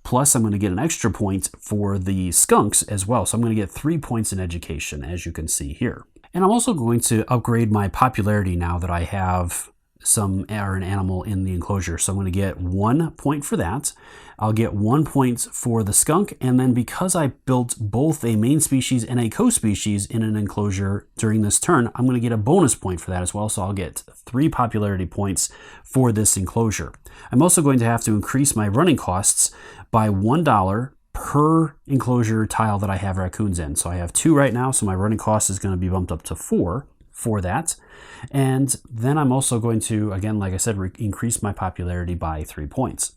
Plus I'm going to get an extra point for the skunks as well. So I'm going to get 3 points in education, as you can see here. And I'm also going to upgrade my popularity now that I have an animal in the enclosure. So I'm going to get 1 point for that. I'll get 1 point for the skunk. And then because I built both a main species and a co-species in an enclosure during this turn, I'm going to get a bonus point for that as well. So I'll get 3 popularity points for this enclosure. I'm also going to have to increase my running costs by $1 per enclosure tile that I have raccoons in. So I have 2 right now. So my running cost is going to be bumped up to 4 for that. And then I'm also going to, again, like I said, increase my popularity by 3 points.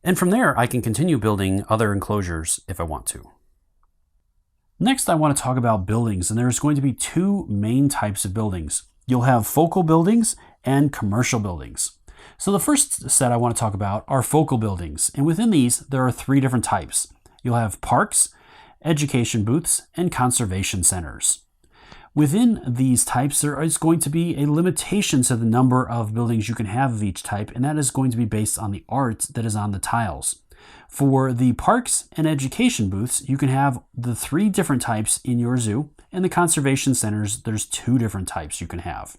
And from there, I can continue building other enclosures if I want to. Next, I want to talk about buildings, and there's going to be 2 main types of buildings. You'll have focal buildings and commercial buildings. So the first set I want to talk about are focal buildings, and within these, there are 3 different types. You'll have parks, education booths, and conservation centers. Within these types, there is going to be a limitation to the number of buildings you can have of each type, and that is going to be based on the art that is on the tiles. For the parks and education booths, you can have the 3 different types in your zoo, and the conservation centers, there's 2 different types you can have.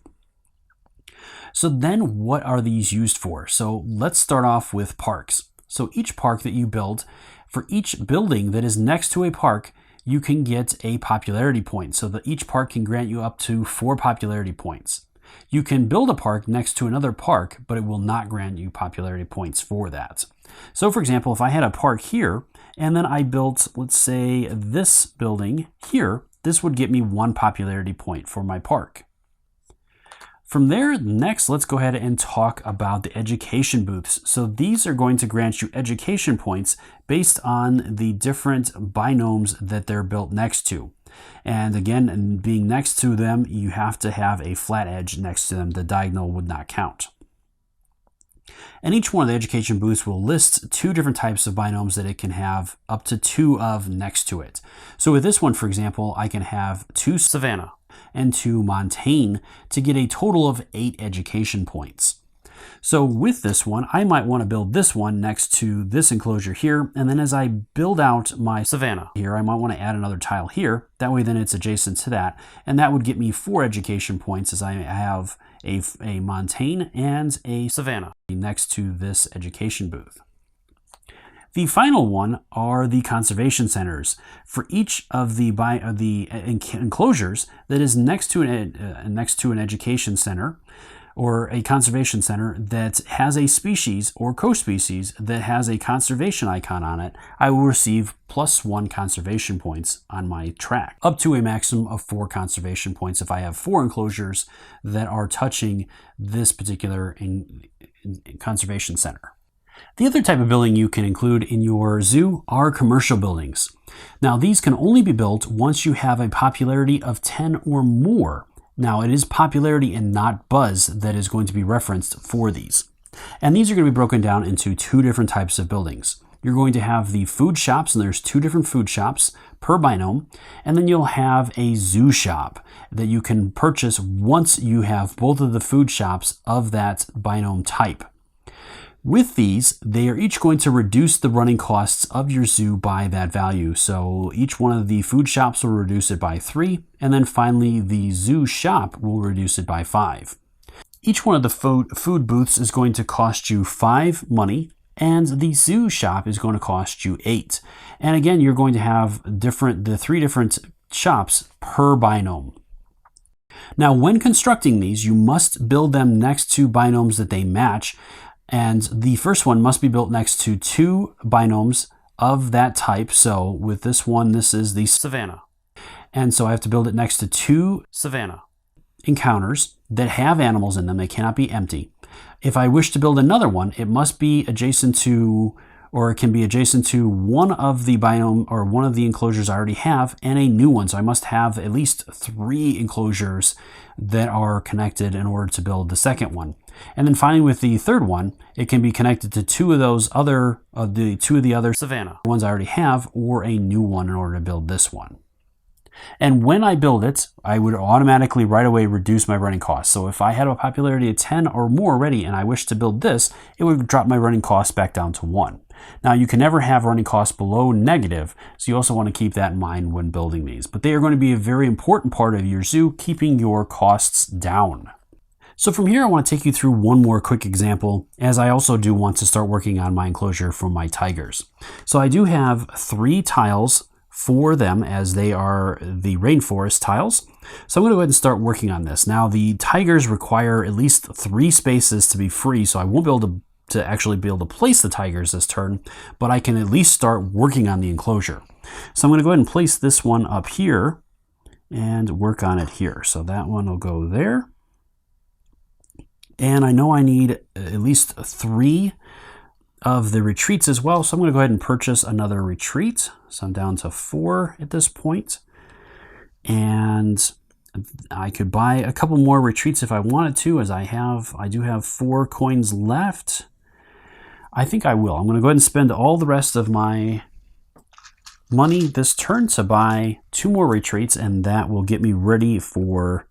So then what are these used for? So let's start off with parks. So each park that you build, for each building that is next to a park, you can get a popularity point, so that each park can grant you up to 4 popularity points. You can build a park next to another park, but it will not grant you popularity points for that. So for example, if I had a park here, and then I built, let's say, this building here, this would get me 1 popularity point for my park. From there, next, let's go ahead and talk about the education booths. So these are going to grant you education points based on the different binomes that they're built next to. And again, being next to them, you have to have a flat edge next to them. The diagonal would not count. And each one of the education booths will list 2 different types of binomes that it can have up to 2 of next to it. So with this one, for example, I can have 2 savanna and 2 montane to get a total of 8 education points. So with this one, I might want to build this one next to this enclosure here, and then as I build out my savanna here, I might want to add another tile here. That way then it's adjacent to that, and that would get me 4 education points as I have a montane and a savanna next to this education booth. The final one are the conservation centers. For each of the enclosures that is next to an education center or a conservation center that has a species or co-species that has a conservation icon on it, I will receive +1 conservation points on my track, up to a maximum of 4 conservation points if I have 4 enclosures that are touching this particular conservation center. The other type of building you can include in your zoo are commercial buildings. Now these can only be built once you have a popularity of 10 or more. Now it is popularity and not buzz that is going to be referenced for these. And these are going to be broken down into 2 different types of buildings. You're going to have the food shops, and there's 2 different food shops per binome. And then you'll have a zoo shop that you can purchase once you have both of the food shops of that binome type. With these, they are each going to reduce the running costs of your zoo by that value. So each one of the food shops will reduce it by 3, and then finally the zoo shop will reduce it by 5. Each one of the food booths is going to cost you 5 money, and the zoo shop is going to cost you 8. And again, you're going to have the 3 different shops per binome. Now, when constructing these, you must build them next to binomes that they match. And the first one must be built next to 2 binomes of that type. So with this one, this is the savanna. And so I have to build it next to 2 savanna encounters that have animals in them. They cannot be empty. If I wish to build another one, it must be adjacent to, or it can be adjacent to one of the binome or one of the enclosures I already have and a new one. So I must have at least 3 enclosures that are connected in order to build the second one. And then finally with the third one, it can be connected to 2 of those other, the 2 of the other savanna ones I already have, or a new one in order to build this one. And when I build it, I would automatically right away reduce my running costs. So if I had a popularity of 10 or more already and I wish to build this, it would drop my running costs back down to 1. Now you can never have running costs below negative, so you also want to keep that in mind when building these. But they are going to be a very important part of your zoo, keeping your costs down. So from here, I want to take you through one more quick example, as I also do want to start working on my enclosure for my tigers. So I do have 3 tiles for them, as they are the rainforest tiles. So I'm going to go ahead and start working on this. Now the tigers require at least 3 spaces to be free, so I won't be able to actually be able to place the tigers this turn, but I can at least start working on the enclosure. So I'm going to go ahead and place this one up here and work on it here. So that one will go there. And I know I need at least 3 of the retreats as well. So I'm going to go ahead and purchase another retreat. So I'm down to 4 at this point. And I could buy a couple more retreats if I wanted to, as I do have 4 coins left. I think I will. I'm going to go ahead and spend all the rest of my money this turn to buy 2 more retreats, and that will get me ready for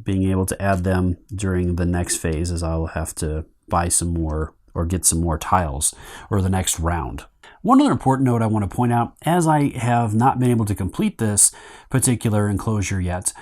being able to add them during the next phase, as I'll have to buy some more or get some more tiles or the next round. One other important note I want to point out, as I have not been able to complete this particular enclosure yet,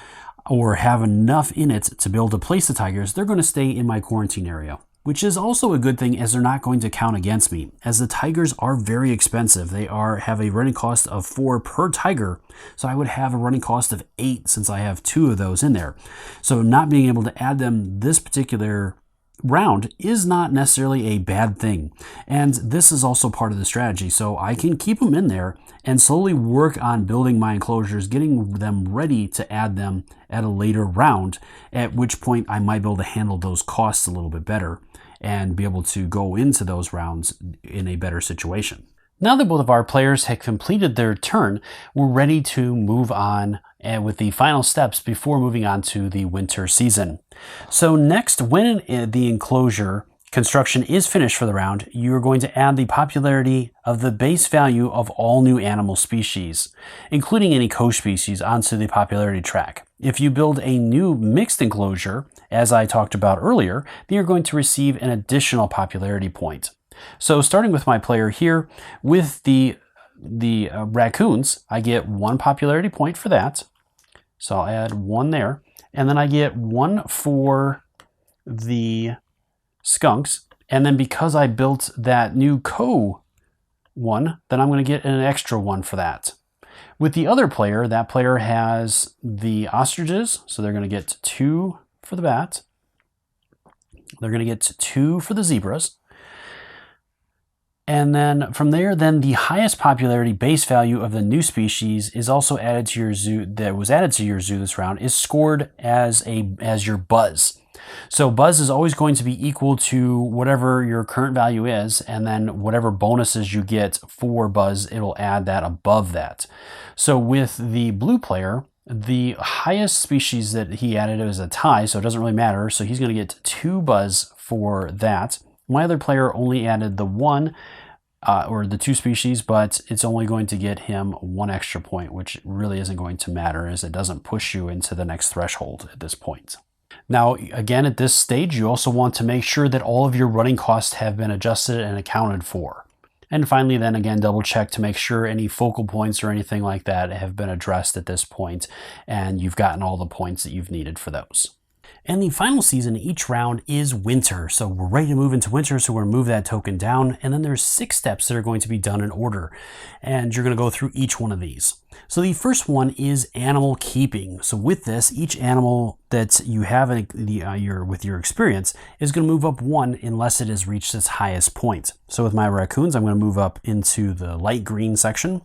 or have enough in it to be able to place the tigers, they're going to stay in my quarantine area. which is also a good thing as they're not going to count against me, as the tigers are very expensive. They have a running cost of 4 per tiger, so I would have a running cost of 8 since I have 2 of those in there. So not being able to add them this particular round is not necessarily a bad thing, and this is also part of the strategy, so I can keep them in there and slowly work on building my enclosures, getting them ready to add them at a later round, at which point I might be able to handle those costs a little bit better and be able to go into those rounds in a better situation. Now that both of our players have completed their turn, we're ready to move on with the final steps before moving on to the winter season. So next, when the enclosure construction is finished for the round, you're going to add the popularity of the base value of all new animal species, including any co-species, onto the popularity track. If you build a new mixed enclosure, as I talked about earlier, then you're going to receive an additional popularity point. So starting with my player here, with the raccoons, I get 1 popularity point for that. So I'll add 1 there. And then I get 1 for the skunks. And then because I built that new one, then I'm going to get an extra 1 for that. With the other player, that player has the ostriches, so they're going to get 2 for the bat. They're going to get 2 for the zebras. And then from there, then the highest popularity base value of the new species is also added to your zoo, that was added to your zoo this round, is scored as your buzz. So buzz is always going to be equal to whatever your current value is, and then whatever bonuses you get for buzz, it'll add that above that. So with the blue player, the highest species that he added is a tie, so it doesn't really matter. So he's going to get 2 buzz for that. My other player only added the 1 or the 2 species, but it's only going to get him 1 extra point, which really isn't going to matter as it doesn't push you into the next threshold at this point. Now, again, at this stage, you also want to make sure that all of your running costs have been adjusted and accounted for. And finally, then again, double check to make sure any focal points or anything like that have been addressed at this point, and you've gotten all the points that you've needed for those. And the final season each round is winter. So we're ready to move into winter, so we're going to move that token down. And then there's 6 steps that are going to be done in order. And you're going to go through each one of these. So the first one is animal keeping. So with this, each animal that you have with your experience is going to move up 1 unless it has reached its highest point. So with my raccoons, I'm going to move up into the light green section.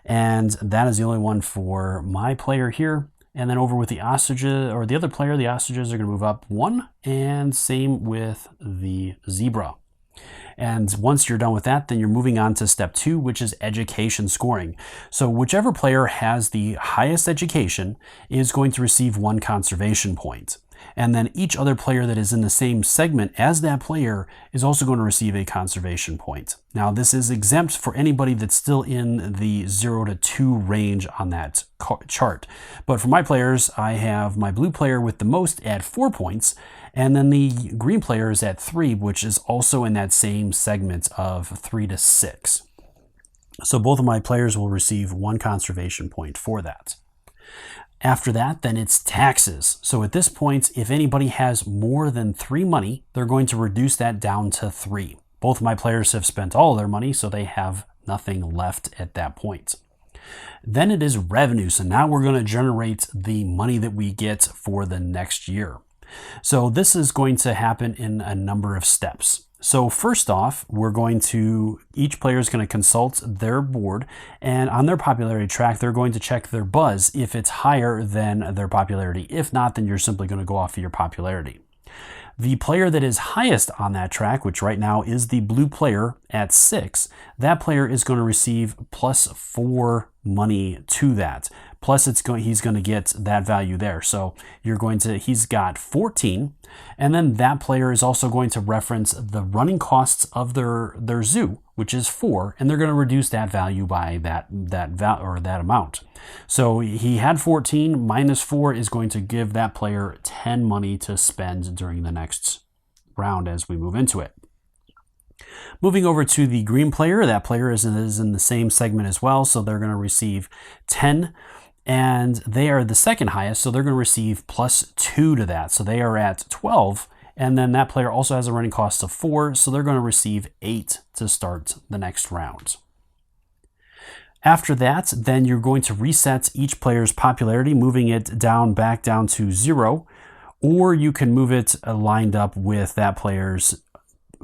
And that is the only one for my player here. And then over with the ostriches, or the other player, the ostriches are going to move up 1, and same with the zebra. And once you're done with that, then you're moving on to step 2, which is education scoring. So whichever player has the highest education is going to receive 1 conservation point. And then each other player that is in the same segment as that player is also going to receive a conservation point. Now, this is exempt for anybody that's still in the 0 to 2 range on that chart. But for my players, I have my blue player with the most at 4 points, and then the green player is at 3, which is also in that same segment of 3 to 6. So both of my players will receive 1 conservation point for that. After that, then it's taxes. So at this point, if anybody has more than 3 money, they're going to reduce that down to 3. Both of my players have spent all their money, so they have nothing left at that point. Then it is revenue. So now we're going to generate the money that we get for the next year. So this is going to happen in a number of steps. So first off, each player is going to consult their board, and on their popularity track, they're going to check their buzz if it's higher than their popularity. If not, then you're simply going to go off of your popularity. The player that is highest on that track, which right now is the blue player at 6, that player is going to receive +4 money to that. Plus he's going to get that value there. So he's got 14, and then that player is also going to reference the running costs of their zoo, which is 4, and they're going to reduce that value by that amount. So he had 14 minus 4 is going to give that player 10 money to spend during the next round as we move into it. Moving over to the green player, that player is in the same segment as well, so they're going to receive 10, and they are the second highest, so they're going to receive +2 to that. So they are at 12, And then that player also has a running cost of 4, so they're going to receive 8 to start the next round. After that, then you're going to reset each player's popularity, moving it back down to 0, or you can move it lined up with that player's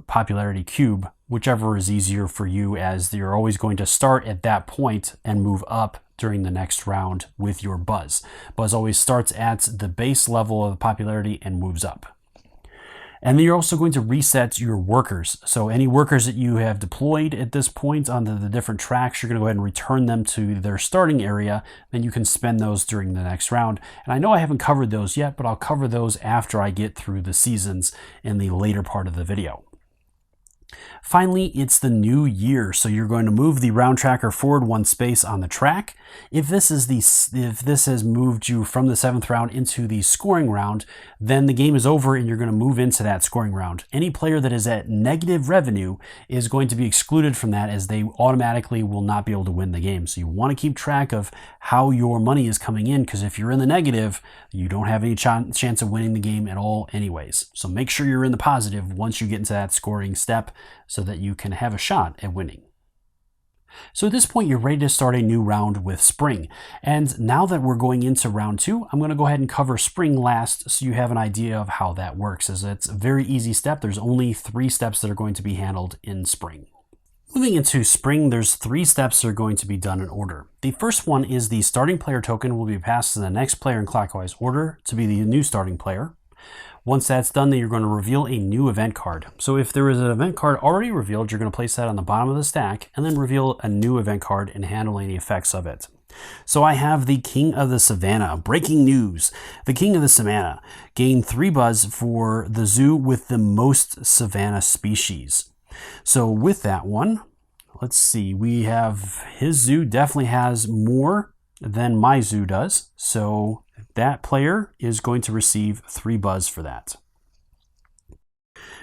popularity cube, whichever is easier for you, as you're always going to start at that point and move up during the next round with your buzz. Buzz always starts at the base level of popularity and moves up. And then you're also going to reset your workers. So any workers that you have deployed at this point onto the different tracks, you're going to go ahead and return them to their starting area. Then you can spend those during the next round. And I know I haven't covered those yet, but I'll cover those after I get through the seasons in the later part of the video. Finally, it's the new year, so you're going to move the round tracker forward 1 space on the track. If this has moved you from the 7th round into the scoring round, then the game is over and you're going to move into that scoring round. Any player that is at negative revenue is going to be excluded from that, as they automatically will not be able to win the game. So you want to keep track of how your money is coming in, because if you're in the negative, you don't have any chance of winning the game at all anyways. So make sure you're in the positive once you get into that scoring step, so that you can have a shot at winning. So at this point, you're ready to start a new round with spring. And now that we're going into round 2, I'm going to go ahead and cover spring last, so you have an idea of how that works, as it's a very easy step. There's only 3 steps that are going to be handled in spring. Moving into spring, there's 3 steps that are going to be done in order. The first one is the starting player token will be passed to the next player in clockwise order to be the new starting player. Once that's done, then you're going to reveal a new event card. So if there is an event card already revealed, you're going to place that on the bottom of the stack and then reveal a new event card and handle any effects of it. So I have the King of the Savannah. Breaking news. The King of the Savannah gained 3 buzz for the zoo with the most Savannah species. So with that one, let's see, we have his zoo definitely has more than my zoo does. So that player is going to receive 3 buzz for that.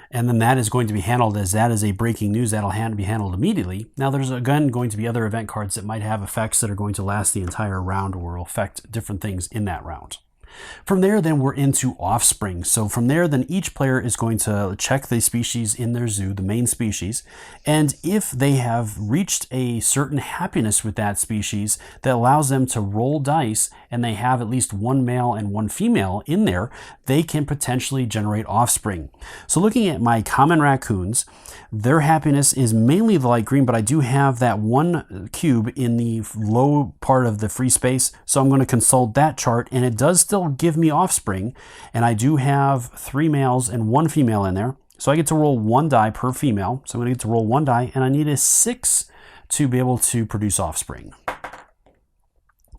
And then that is going to be handled, as that is a breaking news. That'll be handled immediately. Now there's again going to be other event cards that might have effects that are going to last the entire round or will affect different things in that round. From there, then we're into offspring. So from there, then each player is going to check the species in their zoo, the main species, and if they have reached a certain happiness with that species that allows them to roll dice, and they have at least 1 male and 1 female in there, they can potentially generate offspring. So looking at my common raccoons, their happiness is mainly the light green, but I do have that 1 cube in the low part of the free space, so I'm going to consult that chart, and it does still give me offspring, and I do have 3 males and 1 female in there, so I get to roll 1 die per female. So I'm going to get to roll 1 die, and I need a 6 to be able to produce offspring,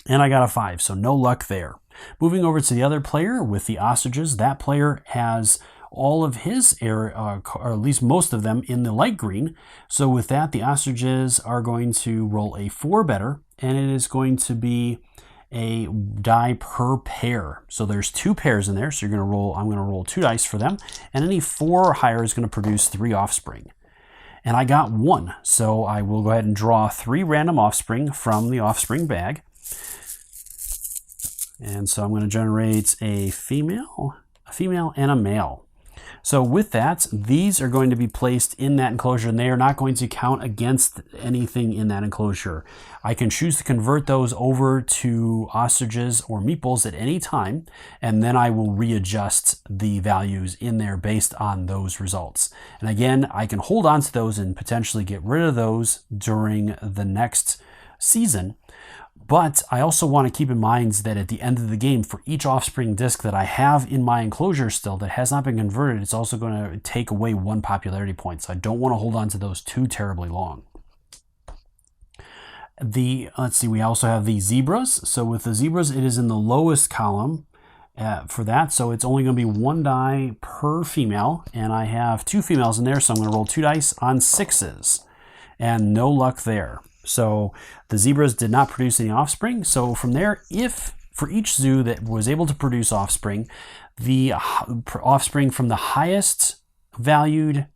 and I got a 5, so no luck there. Moving over to the other player with the ostriches, that player has all of his area, or at least most of them, in the light green. So with that, the ostriches are going to roll a 4 better, and it is going to be a die per pair. So there's 2 pairs in there, so you're going to roll, I'm going to roll 2 dice for them, and any 4 or higher is going to produce 3 offspring. And I got 1, so I will go ahead and draw 3 random offspring from the offspring bag. And so I'm going to generate a female, and a male. So with that, these are going to be placed in that enclosure, and they are not going to count against anything in that enclosure. I can choose to convert those over to ostriches or meeples at any time, and then I will readjust the values in there based on those results. And again, I can hold on to those and potentially get rid of those during the next season. But I also want to keep in mind that at the end of the game, for each offspring disc that I have in my enclosure still that has not been converted, it's also going to take away 1 popularity point. So I don't want to hold on to those too terribly long. Let's see, we also have the zebras. So with the zebras, it is in the lowest column for that. So it's only going to be 1 die per female, and I have 2 females in there. So I'm going to roll 2 dice on 6s, and no luck there. So the zebras did not produce any offspring. So from there, if for each zoo that was able to produce offspring, the offspring from the highest valued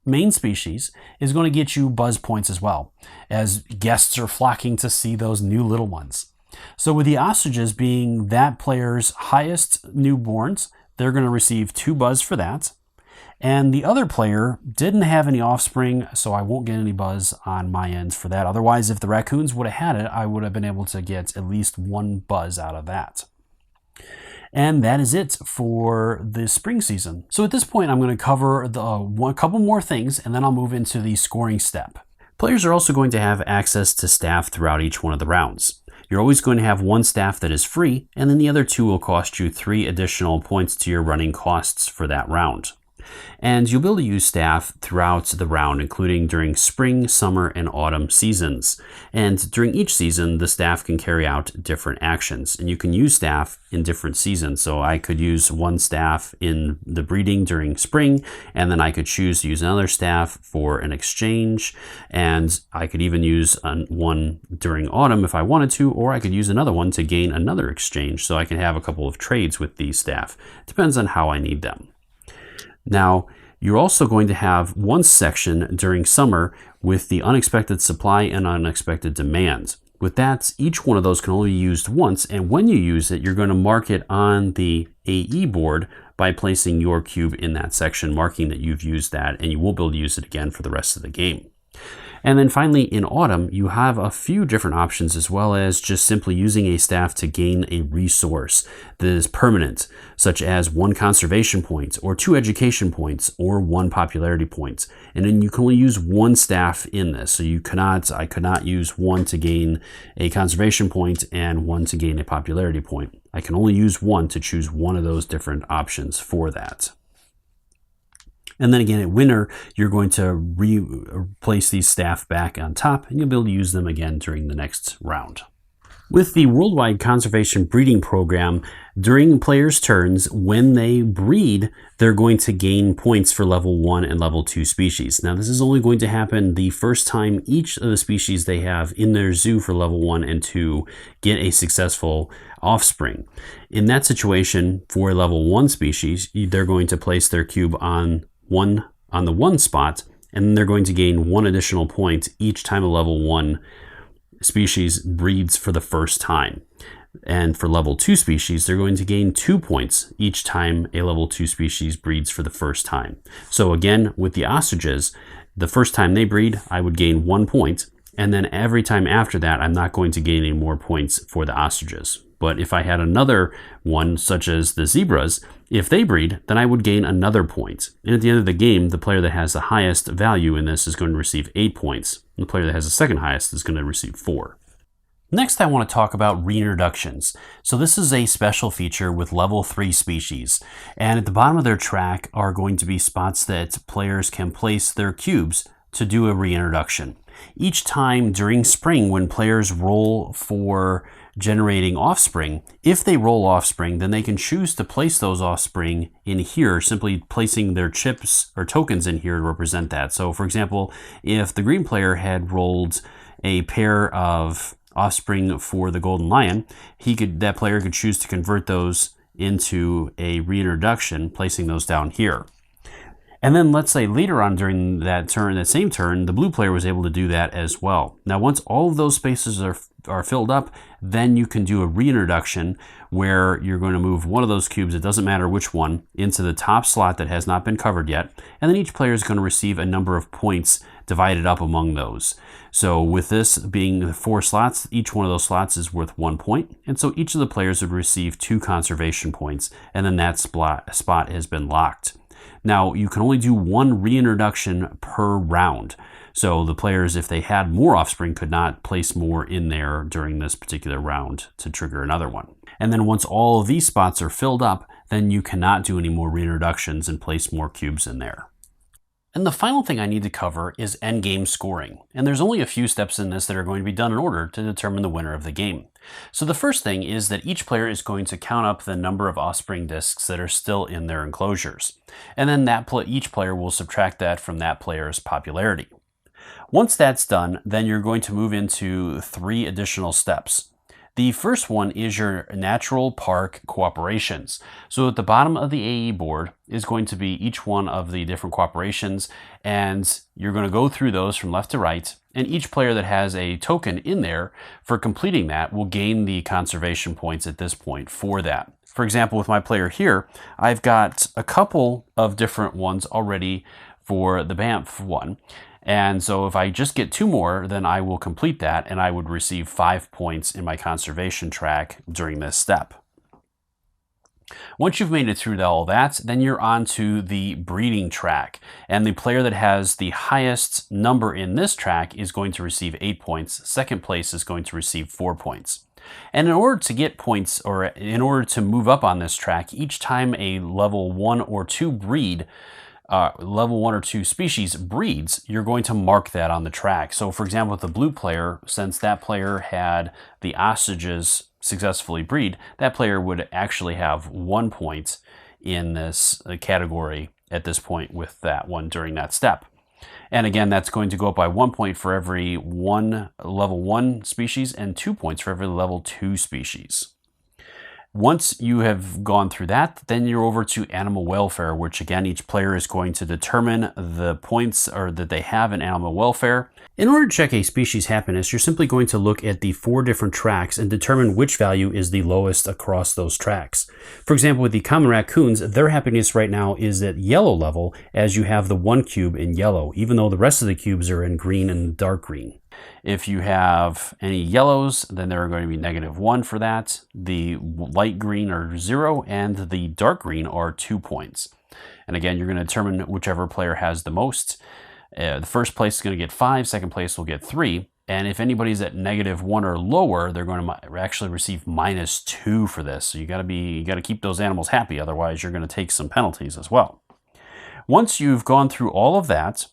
main species is going to get you buzz points as well, as guests are flocking to see those new little ones. So with the ostriches being that player's highest newborns, they're going to receive 2 buzz for that. And the other player didn't have any offspring, so I won't get any buzz on my end for that. Otherwise, if the raccoons would have had it, I would have been able to get at least 1 buzz out of that. And that is it for the spring season. So at this point, I'm going to cover a couple more things, and then I'll move into the scoring step. Players are also going to have access to staff throughout each one of the rounds. You're always going to have 1 staff that is free, and then the other 2 will cost you 3 additional points to your running costs for that round. And you'll be able to use staff throughout the round, including during spring, summer, and autumn seasons. And during each season, the staff can carry out different actions, and you can use staff in different seasons. So I could use 1 staff in the breeding during spring, and then I could choose to use another staff for an exchange, and I could even use one during autumn if I wanted to, or I could use another one to gain another exchange, so I can have a couple of trades with these staff. Depends on how I need them. Now, you're also going to have 1 section during summer with the unexpected supply and unexpected demand. With that, each one of those can only be used once, and when you use it, you're going to mark it on the AE board by placing your cube in that section, marking that you've used that, and you won't be able to use it again for the rest of the game. And then finally, in autumn, you have a few different options, as well as just simply using a staff to gain a resource that is permanent, such as 1 conservation point, or 2 education points, or 1 popularity point. And then you can only use 1 staff in this. So I could not use 1 to gain a conservation point and 1 to gain a popularity point. I can only use 1 to choose one of those different options for that. And then again, at winter, you're going to replace these staff back on top, and you'll be able to use them again during the next round. With the Worldwide Conservation Breeding Program, during players' turns, when they breed, they're going to gain points for level 1 and level 2 species. Now, this is only going to happen the first time each of the species they have in their zoo for level 1 and 2 get a successful offspring. In that situation, for a level 1 species, they're going to place their cube on the 1 spot, and then they're going to gain 1 additional point each time a level 1 species breeds for the first time. And for level 2 species, they're going to gain 2 points each time a level 2 species breeds for the first time. So again, with the ostriches, the first time they breed, I would gain 1 point, and then every time after that, I'm not going to gain any more points for the ostriches. But if I had another one, such as the zebras, if they breed, then I would gain another point. And at the end of the game, the player that has the highest value in this is going to receive 8 points. And the player that has the second highest is going to receive 4. Next, I want to talk about reintroductions. So this is a special feature with level 3 species. And at the bottom of their track are going to be spots that players can place their cubes to do a reintroduction. Each time during spring, when players roll for generating offspring, if they roll offspring, then they can choose to place those offspring in here, simply placing their chips or tokens in here to represent that. So for example, if the green player had rolled a pair of offspring for the golden lion, that player could choose to convert those into a reintroduction, placing those down here. And then let's say later on during that same turn, the blue player was able to do that as well. Now, once all of those spaces are filled up, then you can do a reintroduction where you're going to move one of those cubes, it doesn't matter which one, into the top slot that has not been covered yet. And then each player is going to receive a number of points divided up among those. So with this being the 4 slots, each one of those slots is worth 1 point. And so each of the players would receive 2 conservation points, and then that spot has been locked. Now, you can only do 1 reintroduction per round. So the players, if they had more offspring, could not place more in there during this particular round to trigger another one. And then once all of these spots are filled up, then you cannot do any more reintroductions and place more cubes in there. And the final thing I need to cover is endgame scoring. And there's only a few steps in this that are going to be done in order to determine the winner of the game. So the first thing is that each player is going to count up the number of offspring discs that are still in their enclosures. And then each player will subtract that from that player's popularity. Once that's done, then you're going to move into 3 additional steps. The first one is your natural park cooperations. So at the bottom of the AE board is going to be each one of the different cooperations, and you're going to go through those from left to right, and each player that has a token in there for completing that will gain the conservation points at this point for that. For example, with my player here, I've got a couple of different ones already for the Banff one. And so if I just get 2 more, then I will complete that, and I would receive 5 points in my conservation track during this step. Once you've made it through all that, then you're on to the breeding track. And the player that has the highest number in this track is going to receive 8 points. Second place is going to receive 4 points. And in order to get points, or in order to move up on this track, each time a level 1 or 2 breed, level 1 or 2 species breeds, you're going to mark that on the track. So for example, with the blue player, since that player had the ostriches successfully breed, that player would actually have 1 point in this category at this point with that one during that step. And again, that's going to go up by 1 point for every level 1 species and 2 points for every level 2 species. Once you have gone through that, then you're over to animal welfare, which again, each player is going to determine the points that they have in animal welfare. In order to check a species happiness, you're simply going to look at the 4 different tracks and determine which value is the lowest across those tracks. For example, with the common raccoons, their happiness right now is at yellow level, as you have the 1 cube in yellow, even though the rest of the cubes are in green and dark green. If you have any yellows, then there are going to be -1 for that. The light green are 0, and the dark green are 2 points. And again, you're going to determine whichever player has the most. The first place is going to get 5, second place will get 3. And if anybody's at -1 or lower, they're going to actually receive -2 for this. So you got to keep those animals happy, otherwise you're going to take some penalties as well. Once you've gone through all of that,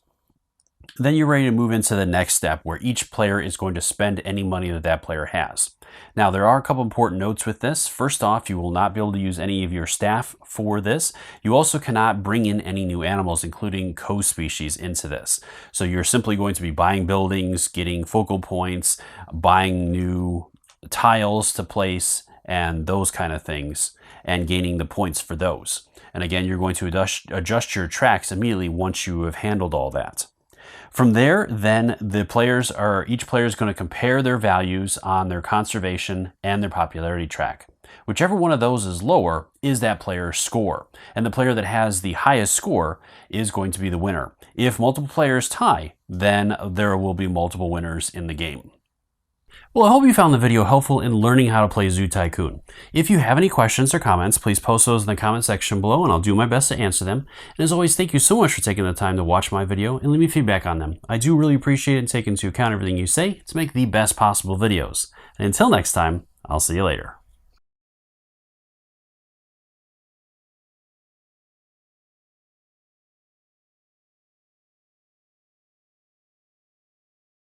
then you're ready to move into the next step, where each player is going to spend any money that that player has. Now, there are a couple important notes with this. First off, you will not be able to use any of your staff for this. You also cannot bring in any new animals, including co-species, into this. So you're simply going to be buying buildings, getting focal points, buying new tiles to place, and those kind of things, and gaining the points for those. And again, you're going to adjust your tracks immediately once you have handled all that. From there, then each player is going to compare their values on their conservation and their popularity track. Whichever one of those is lower is that player's score, and the player that has the highest score is going to be the winner. If multiple players tie, then there will be multiple winners in the game. Well, I hope you found the video helpful in learning how to play Zoo Tycoon. If you have any questions or comments, please post those in the comment section below, and I'll do my best to answer them. And as always, thank you so much for taking the time to watch my video and leave me feedback on them. I do really appreciate it and take into account everything you say to make the best possible videos. And until next time, I'll see you later.